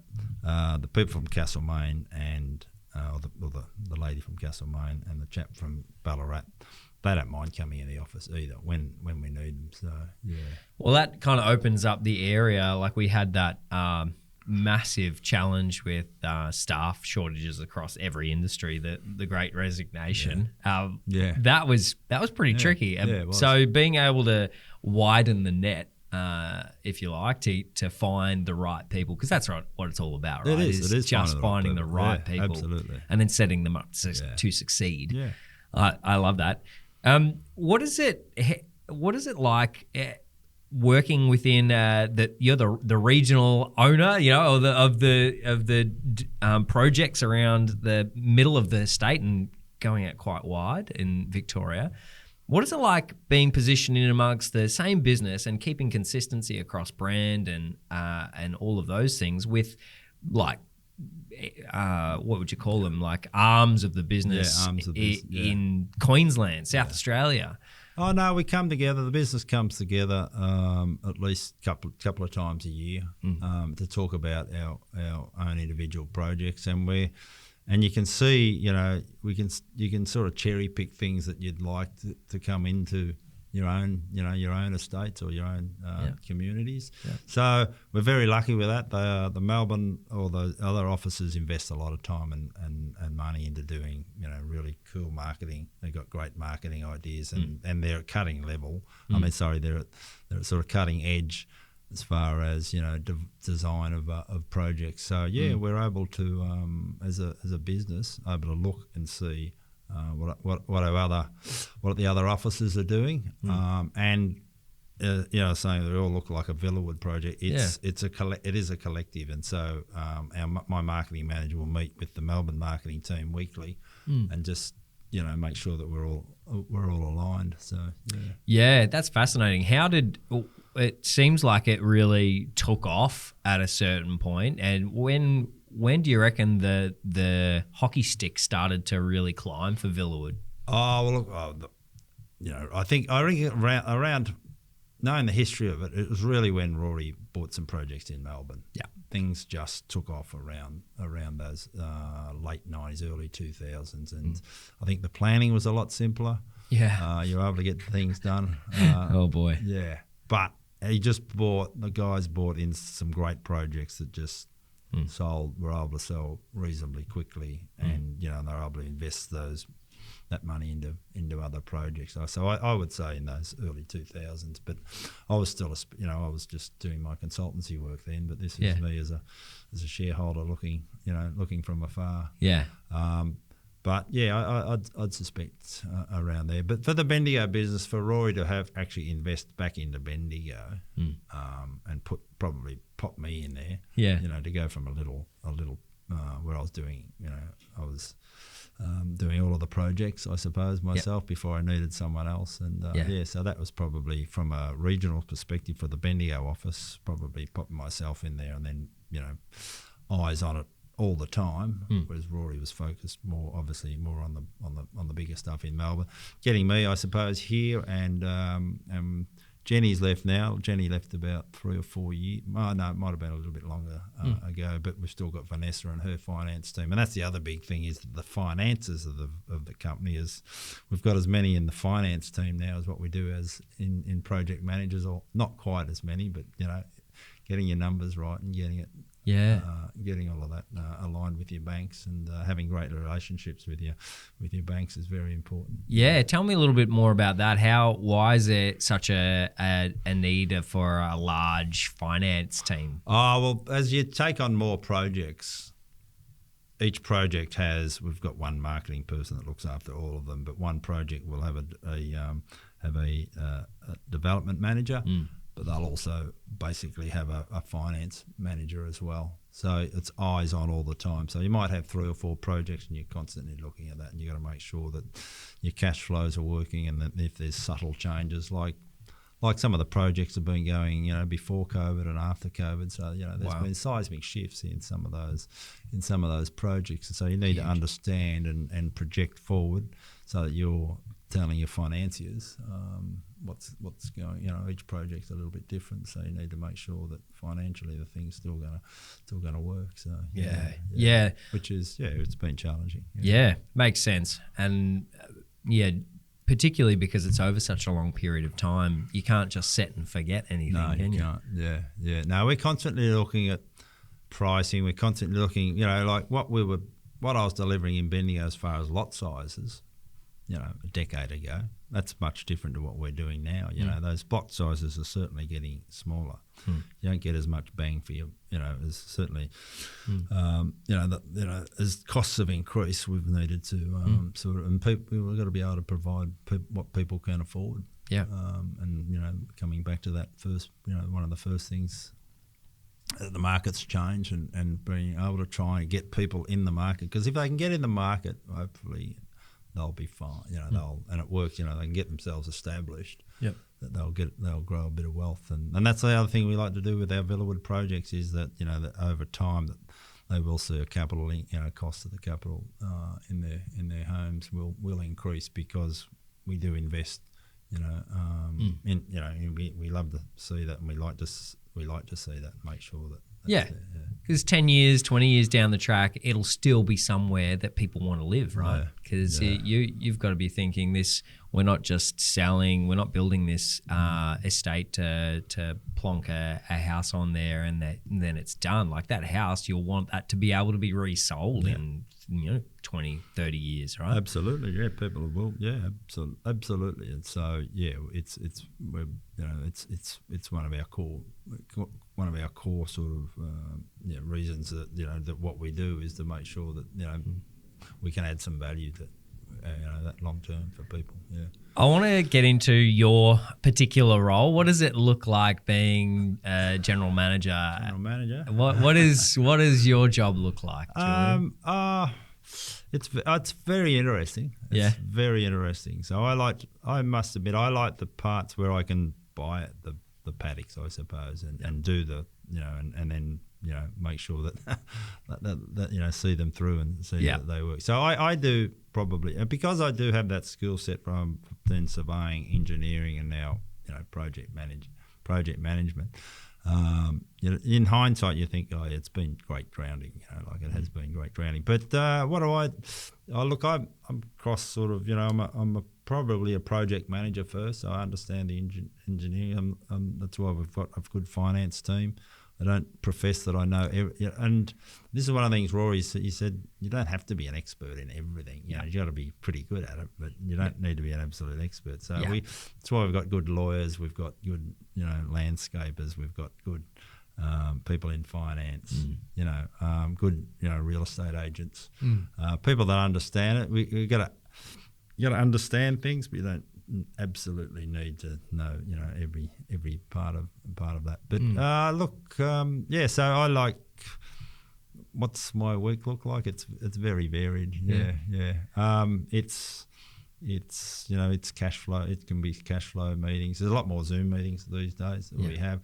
the people from Castlemaine and the lady from Castlemaine and the chap from Ballarat, they don't mind coming in the office either when we need them. So Well, that kind of opens up the area. Like we had that massive challenge with staff shortages across every industry, the Great Resignation. That was pretty tricky. It was. So being able to widen the net, if you like, to find the right people, because that's what it's all about, right? It is just finding the right people, absolutely, and then setting them up to succeed. Yeah, I love that. What is it like? Working within that, you're the regional owner, of the projects around the middle of the state and going out quite wide in Victoria. What is it like being positioned in amongst the same business and keeping consistency across brand and all of those things with, like, what would you call them, like arms of the business, in Queensland, South Australia? Oh no, we come together. The business comes together at least couple of times a year to talk about our own individual projects, and you can see, you can sort of cherry pick things that you'd like to come into your own estates or your own communities. Yeah. So we're very lucky with that. The Melbourne or the other offices invest a lot of time and money into doing really cool marketing. They've got great marketing ideas and they're at cutting level. They're at sort of cutting edge as far as design of projects. So we're able to as a business able to look and see what the other offices are doing, and saying they all look like a Villawood project. It is a collective, and so my marketing manager will meet with the Melbourne marketing team weekly, and just make sure that we're all aligned. So that's fascinating. It seems like it really took off at a certain point, and when do you reckon the hockey stick started to really climb for Villawood? Oh, well, look, I think around knowing the history of it, it was really when Rory bought some projects in Melbourne. Yeah, things just took off around those late 90s, early 2000s, and I think the planning was a lot simpler. Yeah, you were able to get things done. Oh boy. Yeah, but the guys bought in some great projects that just were able to sell reasonably quickly, and they're able to invest that money into other projects. So I would say in those early 2000s, but I was still I was just doing my consultancy work then. But this is me as a shareholder looking from afar. Yeah. But I'd suspect around there. But for the Bendigo business, for Rory to have actually invest back into Bendigo, and pop me in there, to go from a little where I was doing, doing all of the projects, I suppose, myself before I needed someone else, and so that was probably from a regional perspective for the Bendigo office, probably popping myself in there, and then eyes on it all the time, whereas Rory was focused more on the bigger stuff in Melbourne. Getting me, I suppose, here, and Jenny's left now. Jenny left about 3 or 4 years. Oh, no, it might have been a little bit longer ago, but we've still got Vanessa and her finance team. And that's the other big thing, is the finances of the company. Is we've got as many in the finance team now as what we do as in project managers, or not quite as many, but, getting your numbers right and getting it. Getting all of that aligned with your banks, and having great relationships with your banks is very important. Yeah, tell me a little bit more about that. Why is there such a need for a large finance team? Oh, well, as you take on more projects, each project we've got one marketing person that looks after all of them, but one project will have a development manager. But they'll also basically have a finance manager as well. So it's eyes on all the time. So you might have 3 or 4 projects and you're constantly looking at that, and you've got to make sure that your cash flows are working, and that if there's subtle changes, like some of the projects have been going, before COVID and after COVID. So, there's been seismic shifts in some of those projects. And so you need to understand and project forward, so that you're telling your financiers what's going. Each project's a little bit different, so you need to make sure that financially the thing's still gonna work. So which is it's been challenging. Yeah, makes sense. And particularly because it's over such a long period of time, you can't just set and forget anything. No, you can't. Yeah. No, we're constantly looking at pricing. We're constantly looking, like what I was delivering in Bendigo as far as lot sizes, a decade ago. That's much different to what we're doing now. Those block sizes are certainly getting smaller. You don't get as much bang for your, as certainly, as costs have increased, we've needed to and we've got to be able to provide what people can afford. Yeah. And coming back to that first, one of the first things, the market's changed, and being able to try and get people in the market, because if they can get in the market, hopefully they'll be fine, and it works, they can get themselves established. Yep. That they'll grow a bit of wealth, and that's the other thing we like to do with our Villawood projects, is that that over time that they will see a capital, cost of the capital in their homes will increase, because we do invest, we love to see that, and we like to see that, and make sure that. Because 10 years, 20 years down the track, it'll still be somewhere that people want to live, right? Because you've got to be thinking this, we're not just selling, we're not building this estate to plonk a house on there and then it's done. Like that house, you'll want that to be able to be resold in 20, 30 years, right? Absolutely, yeah. People will, absolutely. And so, it's one of our core sort of reasons that that what we do is to make sure that we can add some value to that long term for people. Yeah. I want to get into your particular role. What does it look like being a general manager? What does your job look like, Julian? It's very interesting. It's very interesting. So I must admit, I like the parts where I can buy it, the paddocks, I suppose, and do the and then make sure that see them through and see that they work. So I do probably, because I do have that skill set from then surveying, engineering, and now project management. In hindsight, you think, it's been great grounding, like it has been great grounding. But what do I look? I'm across sort of, I'm probably a project manager first. So I understand the engineering. That's why we've got a good finance team. I don't profess that I know and this is one of the things Rory said. He said you don't have to be an expert in everything. You got to be pretty good at it, but you don't need to be an absolute expert. So that's why we've got good lawyers. We've got good landscapers. We've got good people in finance. Good real estate agents. People that understand it. You got to understand things, but you don't absolutely need to know every part of that. But so I like, what's my week look like? It's very varied. It's cash flow. It can be cash flow meetings. There's a lot more Zoom meetings these days that we have.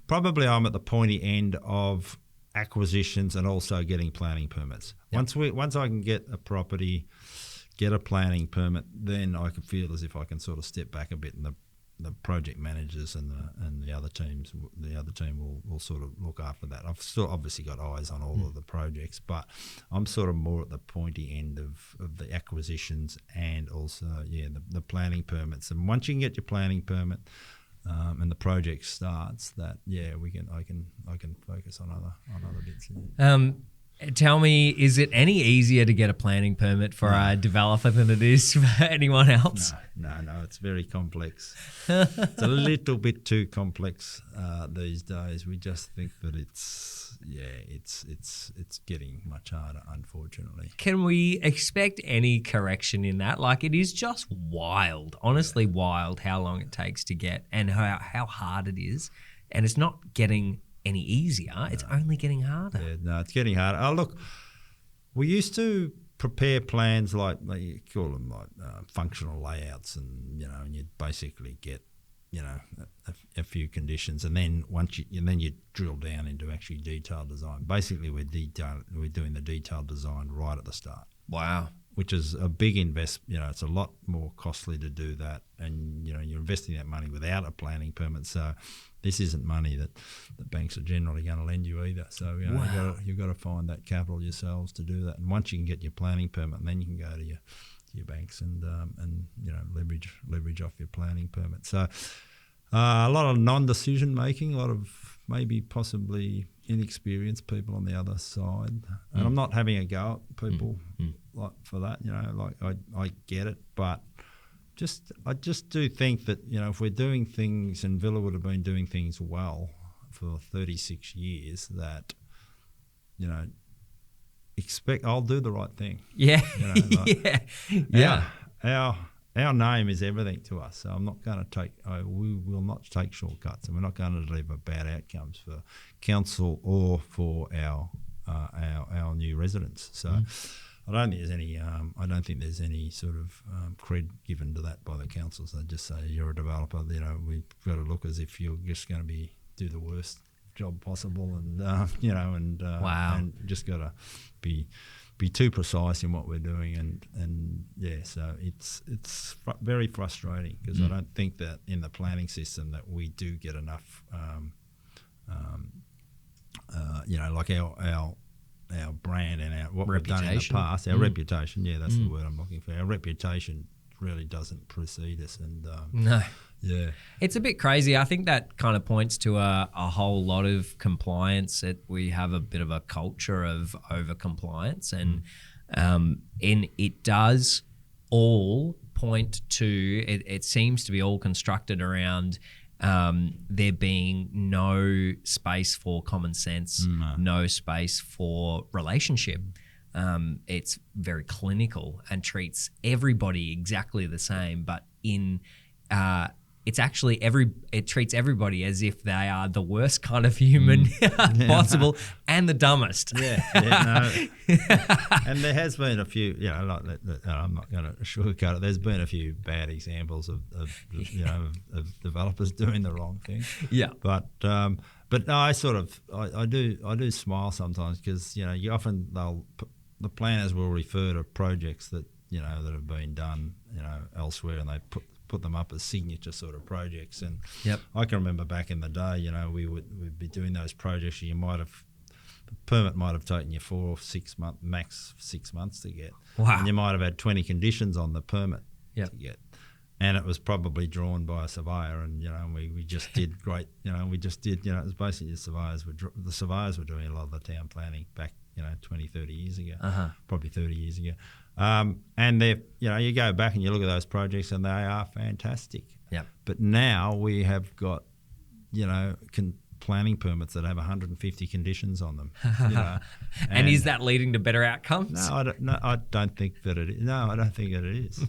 Probably I'm at the pointy end of acquisitions and also getting planning permits. Yep. Once I can get a property, get a planning permit, then I can feel as if I can sort of step back a bit, and the project managers and the other team will sort of look after that. I've still obviously got eyes on all of the projects, but I'm sort of more at the pointy end of the acquisitions and also the planning permits. And once you can get your planning permit and the project starts, I can focus on other bits. Tell me, is it any easier to get a planning permit for a developer than it is for anyone else? No, it's very complex. It's a little bit too complex these days. We just think that it's getting much harder, unfortunately. Can we expect any correction in that? Like, it is just wild, honestly wild, how long it takes to get and how hard it is. And it's not getting any easier, it's only getting harder. Yeah, no, it's getting harder. Oh, look, we used to prepare plans like you call them like functional layouts, and and you'd basically get a few conditions, and then you drill down into actually detailed design. Basically, we're doing the detailed design right at the start. Wow. Which is a big investment. It's a lot more costly to do that, and you're investing that money without a planning permit. So this isn't money that the banks are generally going to lend you either. So you've got to find that capital yourselves to do that. And once you can get your planning permit, then you can go to your banks and leverage off your planning permit. So a lot of non-decision making, a lot of maybe possibly inexperienced people on the other side. And I'm not having a go at people like for that. I get it, but I just do think that if we're doing things, and Villawood have been doing things well for 36 years, that expect I'll do the right thing. Yeah, Our name is everything to us, so I'm not going to we will not take shortcuts, and we're not going to deliver bad outcomes for council or for our new residents. So I don't think there's any sort of cred given to that by the councils. They just say you're a developer. We've got to look as if you're just going to do the worst job possible, and and just got to be too precise in what we're doing, and so it's very frustrating, because I don't think that in the planning system that we do get enough, like our brand and what we've done in the past, our reputation. Yeah, that's the word I'm looking for. Our reputation really doesn't precede us, and no. Yeah, it's a bit crazy. I think that kind of points to a whole lot of compliance. We have a bit of a culture of over compliance, and it does all point to it seems to be all constructed around there being no space for common sense, no space for relationship. It's very clinical and treats everybody exactly the same, but it's actually it treats everybody as if they are the worst kind of human possible and the dumbest. And there has been a few, I'm not going to sugarcoat it. There's been a few bad examples of developers doing the wrong thing. Yeah. But no, I do smile sometimes, because you often the planners will refer to projects that that have been done elsewhere, and they put them up as signature sort of projects. And I can remember back in the day, we'd be doing those projects. The permit might have taken you 4 or 6 months, max 6 months to get. Wow. And you might have had 20 conditions on the permit to get. And it was probably drawn by a surveyor, and we just did great. It was basically the surveyors were doing a lot of the town planning back 20, 30 years ago, probably 30 years ago. And they're, you go back and you look at those projects, and they are fantastic. Yeah. But now we have got, planning permits that have 150 conditions on them. And is that leading to better outcomes? No, I don't think that it is. No, I don't think that it is.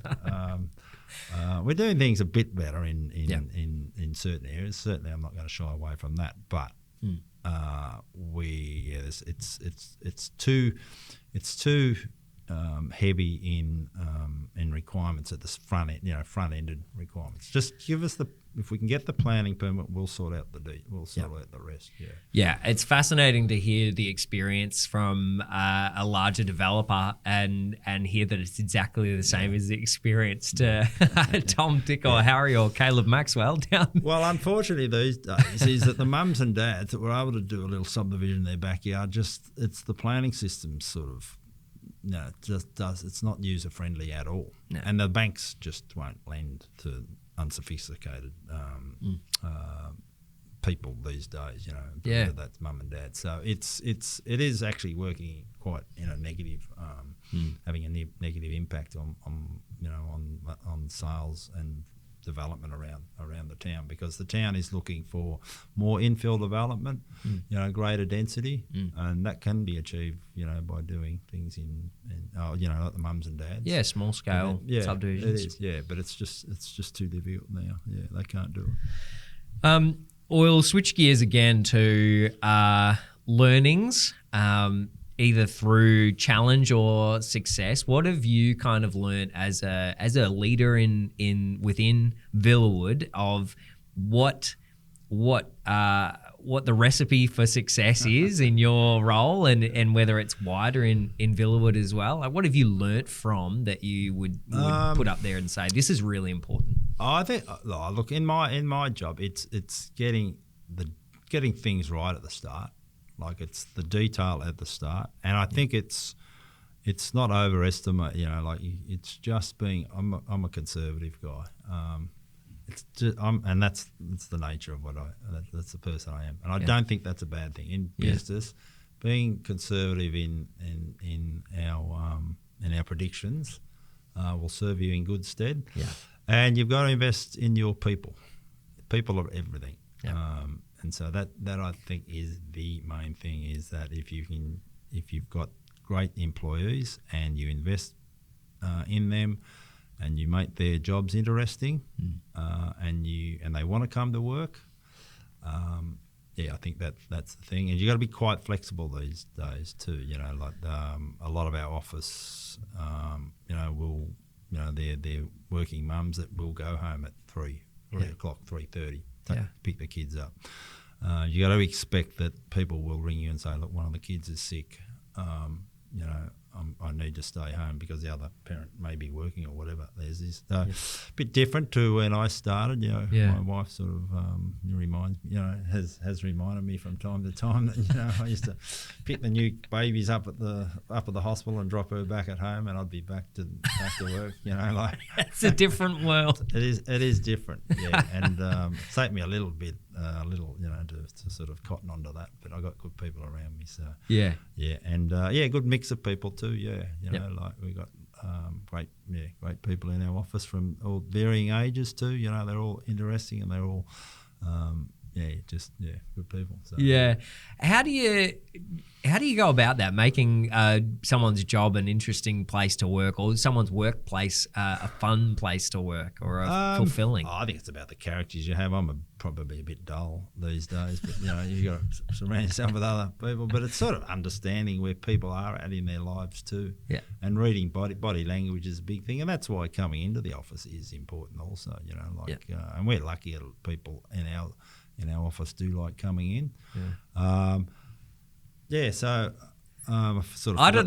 We're doing things a bit better in certain areas. Certainly, I'm not going to shy away from that. But it's too heavy in requirements at the front end, front-ended requirements. Just give us if we can get the planning permit, we'll sort out the rest. Yeah. Yeah, it's fascinating to hear the experience from a larger developer and hear that it's exactly the same as the experience to Tom, Dick, or Harry or Caleb Maxwell down. Well, unfortunately, these days is that the mums and dads that were able to do a little subdivision in their backyard, it's the planning system sort of. No, it just does. It's not user friendly at all, and the banks just won't lend to unsophisticated people these days. Whether that's mum and dad. So it is actually working quite in a negative, having a negative impact on sales and development around the town, because the town is looking for more infill development, greater density, and that can be achieved, by doing things in like the mums and dads. Yeah, small scale subdivisions. It is, yeah, but it's just too difficult now. Yeah, they can't do it. We'll switch gears again to learnings. Either through challenge or success. What have you kind of learned as a leader within Villawood of what the recipe for success is in your role, and whether it's wider in Villawood as well? Like, what have you learnt from that you would put up there and say this is really important? I think, look, in my job, it's getting things right at the start. Like, it's the detail at the start, and I think it's not overestimate. It's just being. I'm a conservative guy. It's the nature of that's the person I am, and I don't think that's a bad thing in business. Being conservative in our predictions will serve you in good stead. Yeah, and you've got to invest in your people. People are everything. Yeah. And so that I think is the main thing, is that if you've got great employees and you invest in them and you make their jobs interesting, and they want to come to work, I think that's the thing. And you got to be quite flexible these days too. A lot of our office, they're working mums that will go home at 3 o'clock, 3:30. Pick the kids up. You got to expect that people will ring you and say, look, one of the kids is sick. I need to stay home because the other parent may be working or whatever. There's this bit different to when I started. My wife sort of reminds me, has reminded me from time to time that I used to pick the new babies up at the hospital and drop her back at home, and I'd be back to work. It's a different world. It is different. Yeah, and it's taken me a little bit. To sort of cotton onto that, but I got good people around me, so and good mix of people too. Like we got great people in our office from all varying ages too. They're all interesting and they're all good people. So. Yeah, how do you go about that, making someone's job an interesting place to work, or someone's workplace a fun place to work, or fulfilling? I think it's about the characters you have. I'm probably a bit dull these days, but you got to surround yourself with other people. But it's sort of understanding where people are at in their lives too. Yeah, and reading body language is a big thing, and that's why coming into the office is important also. And we're lucky that people in our office do like coming in. So sort of I don't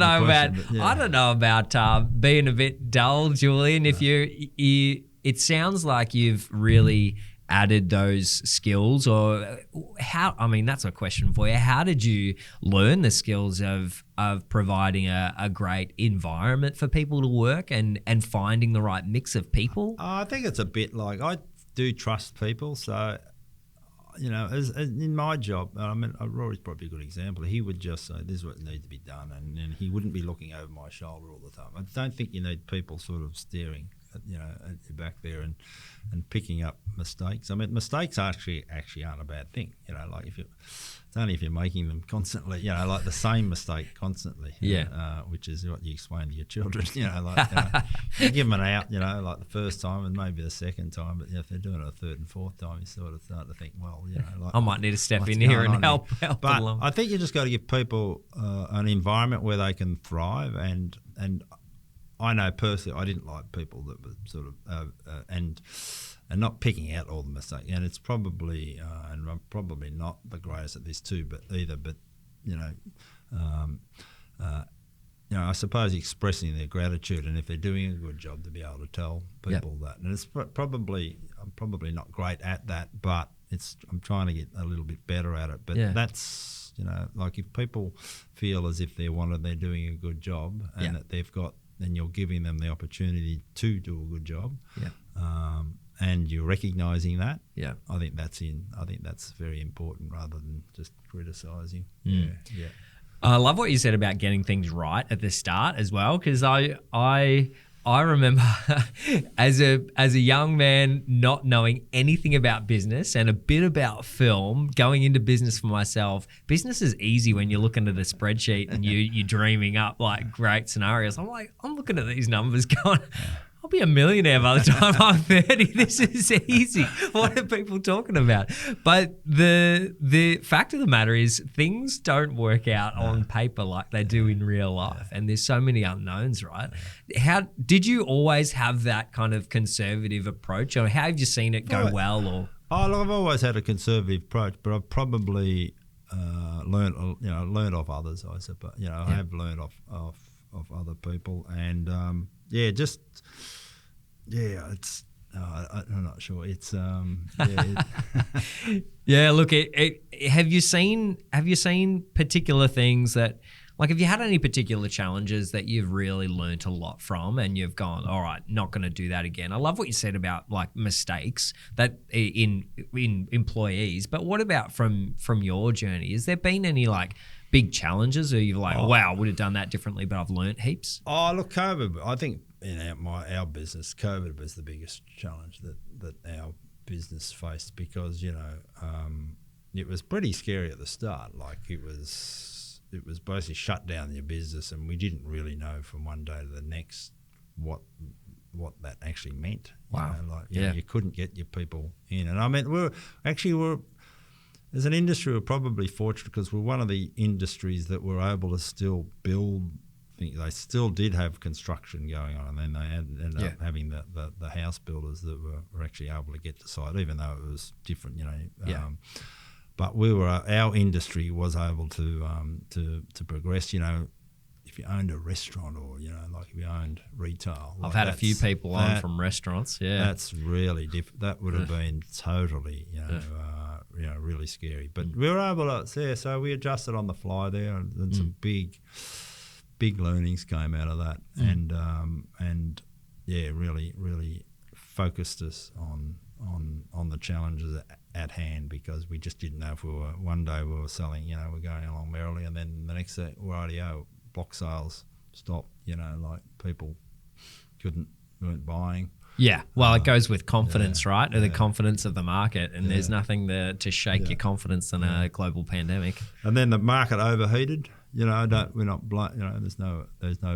know about being a bit dull, Julian. If you it sounds like you've really added those skills, or how? I mean, that's a question for you. How did you learn the skills of providing a great environment for people to work and finding the right mix of people? I think it's a bit like, I do trust people, so. As in my job, Rory's probably a good example. He would just say, this is what needs to be done, and he wouldn't be looking over my shoulder all the time. I don't think you need people sort of staring at your back there and picking up mistakes. I mean, mistakes actually aren't a bad thing. Like it's only if you're making them constantly, like the same mistake constantly. Which is what you explain to your children. You give them an out, like the first time and maybe the second time, but if they're doing it a third and fourth time, you sort of start to think, well, I might need to step in here and help but along. I think you just got to give people an environment where they can thrive, and I know personally, I didn't like people that were sort of and not picking out all the mistakes. And it's probably and I'm probably not the greatest at this too, but you know, I suppose expressing their gratitude, and if they're doing a good job, to be able to tell people that. And it's I'm probably not great at that, but I'm trying to get a little bit better at it. But that's, you know, like if people feel as if they're doing a good job, and that they've got, then you're giving them the opportunity to do a good job. And you're recognising that. I think that's very important, rather than just criticising. I love what you said about getting things right at the start as well, because I remember as a young man not knowing anything about business and a bit about film, going into business for myself. Business is easy when you're looking at a spreadsheet and you're dreaming up like great scenarios. I'm looking at these numbers going, I'll be a millionaire by the time I'm 30. This is easy. What are people talking about? But the fact of the matter is things don't work out on paper like they do in real life. And there's so many unknowns, right? How did you always have that kind of conservative approach, or how have you seen it go well? Or I've always had a conservative approach, but I've probably learned off others, I suppose. You know, I have learned off other people, and it's I'm not sure. It's Look, have you seen particular things that, like, have you had any particular challenges that you've really learnt a lot from, and you've gone, all right, not going to do that again? I love what you said about like mistakes that in employees, but what about from your journey? Has there been any like big challenges, or you're like, wow, I would have done that differently, but I've learnt heaps? Oh, look, COVID, I think in our business, COVID was the biggest challenge that our business faced, because, you know, it was pretty scary at the start. Like it was basically shut down your business, and we didn't really know from one day to the next what that actually meant. Wow. You know, like, you know, you couldn't get your people in. And I mean, we're as an industry, we're probably fortunate, because we're one of the industries that were able to still build. They still did have construction going on, and then they ended up having the house builders that were actually able to get to site, even though it was different, you know. But our industry was able to progress. You know, if you owned a restaurant, or, you know, like if you owned retail. I've had a few people on from restaurants. That's really different. That would have been totally, really scary. But we were able to, so we adjusted on the fly there, and some big learnings came out of that, and really focused us on the challenges at hand, because we just didn't know if one day we were selling, you know, we're going along merrily, and then the next day, rightio, block sales stopped, you know, like people weren't buying. Yeah, well, it goes with confidence, right? Or the confidence of the market, and there's nothing to shake your confidence in a global pandemic. And then the market overheated. You know, there's no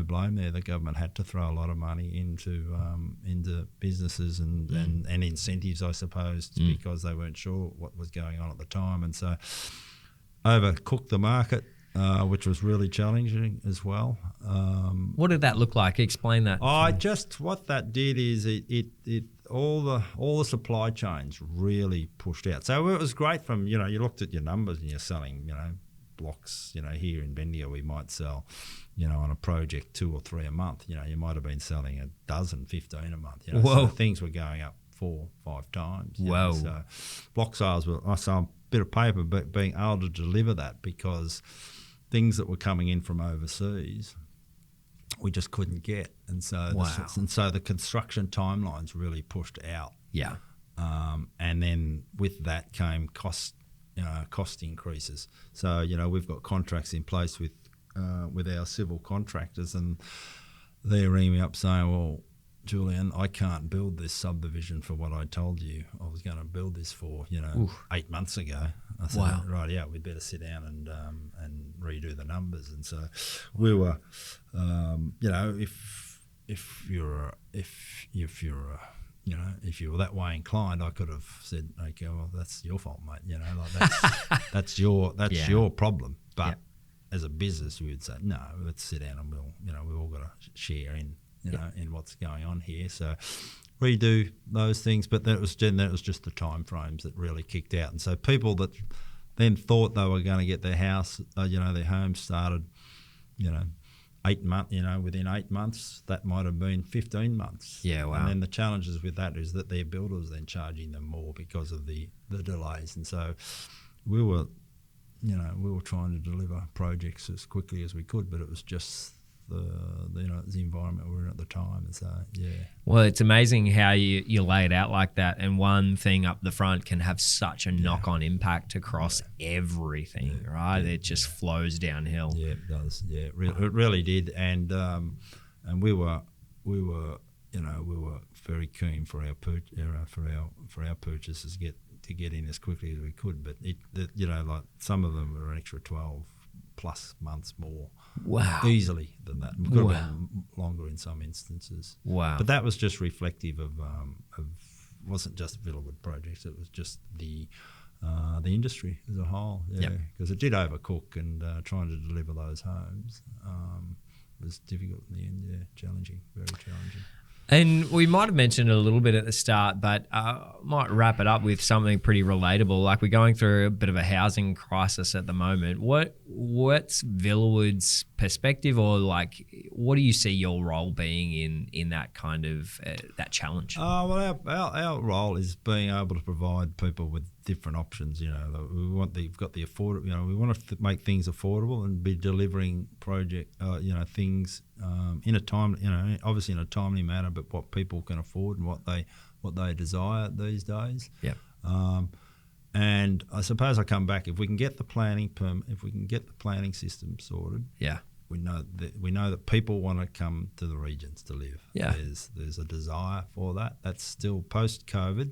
blame there. The government had to throw a lot of money into businesses and incentives, I suppose, because they weren't sure what was going on at the time, and so overcooked the market, which was really challenging as well. What did that look like? Explain that. What that did is it all the supply chains really pushed out. So it was great from, you know, you looked at your numbers and you're selling, you know, blocks, you know, here in Bendigo we might sell, you know, on a project 2 or 3 a month. You know, you might have been selling a dozen, 15 a month. You know, so things were going up 4 or 5 times. Whoa! So block sales were, I saw a bit of paper, but being able to deliver that, because things that were coming in from overseas we just couldn't get, and so the construction timelines really pushed out. Yeah, and then with that came cost increases. So, you know, we've got contracts in place with our civil contractors, and they're ringing me up saying, well, Julian, I can't build this subdivision for what I told you I was going to build this for, you know, 8 months ago. I said, right, yeah, we'd better sit down and redo the numbers. And so we were, you know, if you were that way inclined, I could have said, okay, well, that's your fault, mate. You know, like that's your problem. But as a business, we would say, no, let's sit down and we've all got to share in in what's going on here. So redo those things, but that was just the time frames that really kicked out. And so people that then thought they were going to get their house, their home started, 8 months, within 8 months, that might have been 15 months. Yeah, wow. And then the challenges with that is that their builders then charging them more because of the delays. And so we were trying to deliver projects as quickly as we could, but it was just the environment we were in at the time. And so, yeah. Well, it's amazing how you lay it out like that, and one thing up the front can have such a knock-on impact across everything, right? It just flows downhill. Yeah, it does. Yeah, it really did. And we were very keen for our purchases to get in as quickly as we could. But like some of them were an extra 12 plus months more. Wow. Easily than that. It could have been longer in some instances. Wow. But that was just reflective of wasn't just Villawood projects, it was just the industry as a whole. Yeah. Because it did overcook, and trying to deliver those homes was difficult in the end, challenging, very challenging. And we might have mentioned it a little bit at the start, but might wrap it up with something pretty relatable. Like, we're going through a bit of a housing crisis at the moment. What's Villawood's perspective, or like, what do you see your role being in that kind of that challenge? Well, our role is being able to provide people with different options. We've got the affordable. We want to make things affordable and be delivering things in a time, obviously in a timely manner, but what people can afford and what they desire these days. Yep. And I suppose I come back, if we can get the planning if we can get the planning system sorted. Yeah. We know that people want to come to the regions to live. Yeah. There's a desire for that. That's still post-COVID.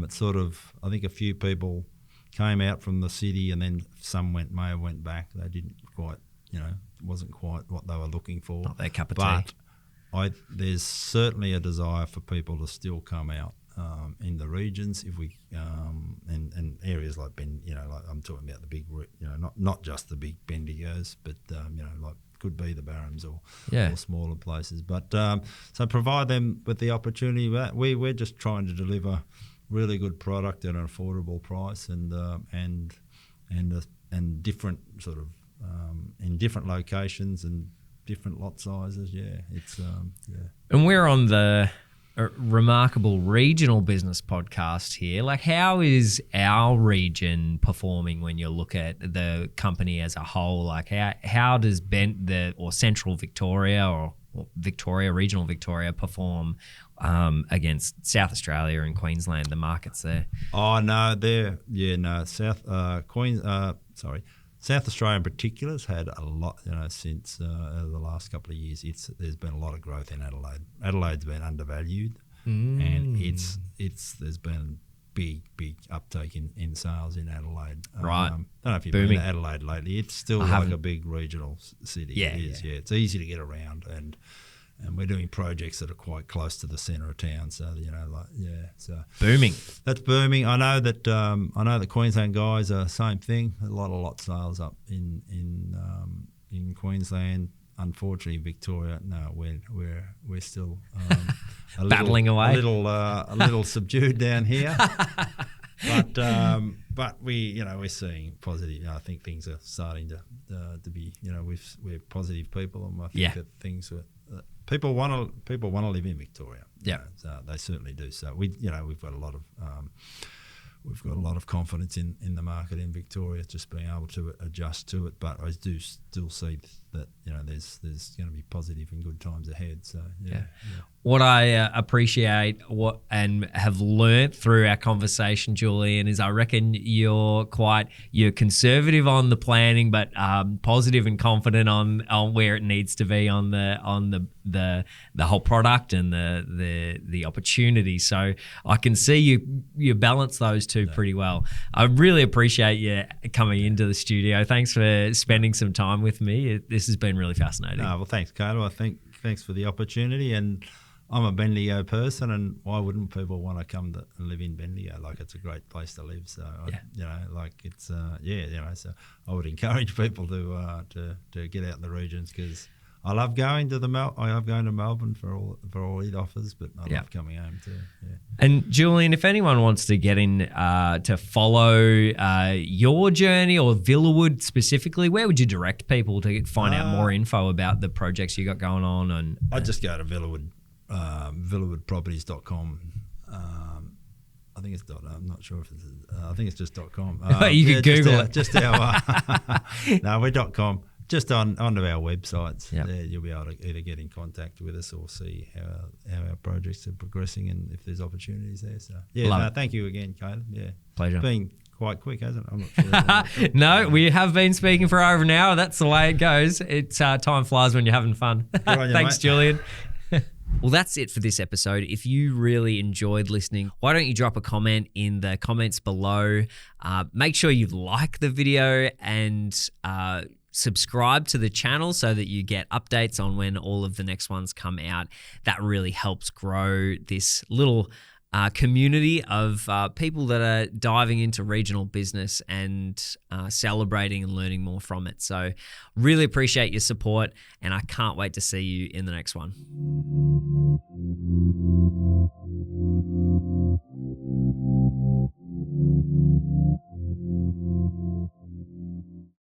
It's sort of, I think a few people came out from the city, and then some may have went back. They didn't quite, wasn't quite what they were looking for. Not their cup of tea. But there's certainly a desire for people to still come out in the regions, if we and areas like like I'm talking about the big, not just the big Bendigos, but like could be the Barhams or smaller places. But so provide them with the opportunity. We're just trying to deliver really good product at an affordable price, and different sort of in different locations and different lot sizes. And we're on the Remarkable Regional Business podcast here. Like, how is our region performing when you look at the company as a whole? Like, how does Central Victoria or Regional Victoria perform against South Australia and Queensland, the markets there? Oh no, South Australia in particular has had a lot, since the last couple of years. There's been a lot of growth in Adelaide. Adelaide's been undervalued, and there's been big uptake in sales in Adelaide. Right. Don't know if you've been to Adelaide lately. It's still a big regional city. Yeah, it is. Yeah, it's easy to get around, and we're doing projects that are quite close to the centre of town. So so booming. That's booming. I know that the Queensland guys are same thing. A lot of lot sales up in Queensland. Unfortunately, Victoria, no, we're still battling away. A little subdued down here. But we're seeing positive. I think things are starting to be. We're positive people, and I think that things are. People want to live in Victoria. Yeah, so they certainly do. So we've got a lot of confidence in the market in Victoria, just being able to adjust to it. But I do still see that there's going to be positive and good times ahead. So What I appreciate and have learnt through our conversation, Julian, is I reckon you're conservative on the planning, but positive and confident on where it needs to be on the whole product and the opportunity. So I can see you balance those two pretty well. I really appreciate you coming into the studio. Thanks for spending some time with me. This has been really fascinating. Well, thanks, Carter. Thanks for the opportunity. And I'm a Bendigo person, and why wouldn't people want to come and live in Bendigo? Like, it's a great place to live. So, so I would encourage people to get out in the regions, because I love going to Melbourne for all Eid offers, but I love coming home too. Yeah. And Julian, if anyone wants to get in to follow your journey or Villawood specifically, where would you direct people to find out more info about the projects you got going on? And I'd just go to Villawood, villawoodproperties.com. I think it's I'm not sure if it's. I think it's just .com. You could Google it. Just our. No, we're .com. Just onto our websites. Yep. There, you'll be able to either get in contact with us or see how our projects are progressing and if there's opportunities there. So thank you again, Caleb. Yeah, pleasure. Been quite quick, hasn't it? I'm not sure. No, we have been speaking for over an hour. That's the way it goes. It's time flies when you're having fun. Thanks, Julian. Well, that's it for this episode. If you really enjoyed listening, why don't you drop a comment in the comments below? Make sure you like the video and subscribe to the channel so that you get updates on when all of the next ones come out. That really helps grow this little community of people that are diving into regional business and celebrating and learning more from it. So really appreciate your support, and I can't wait to see you in the next one.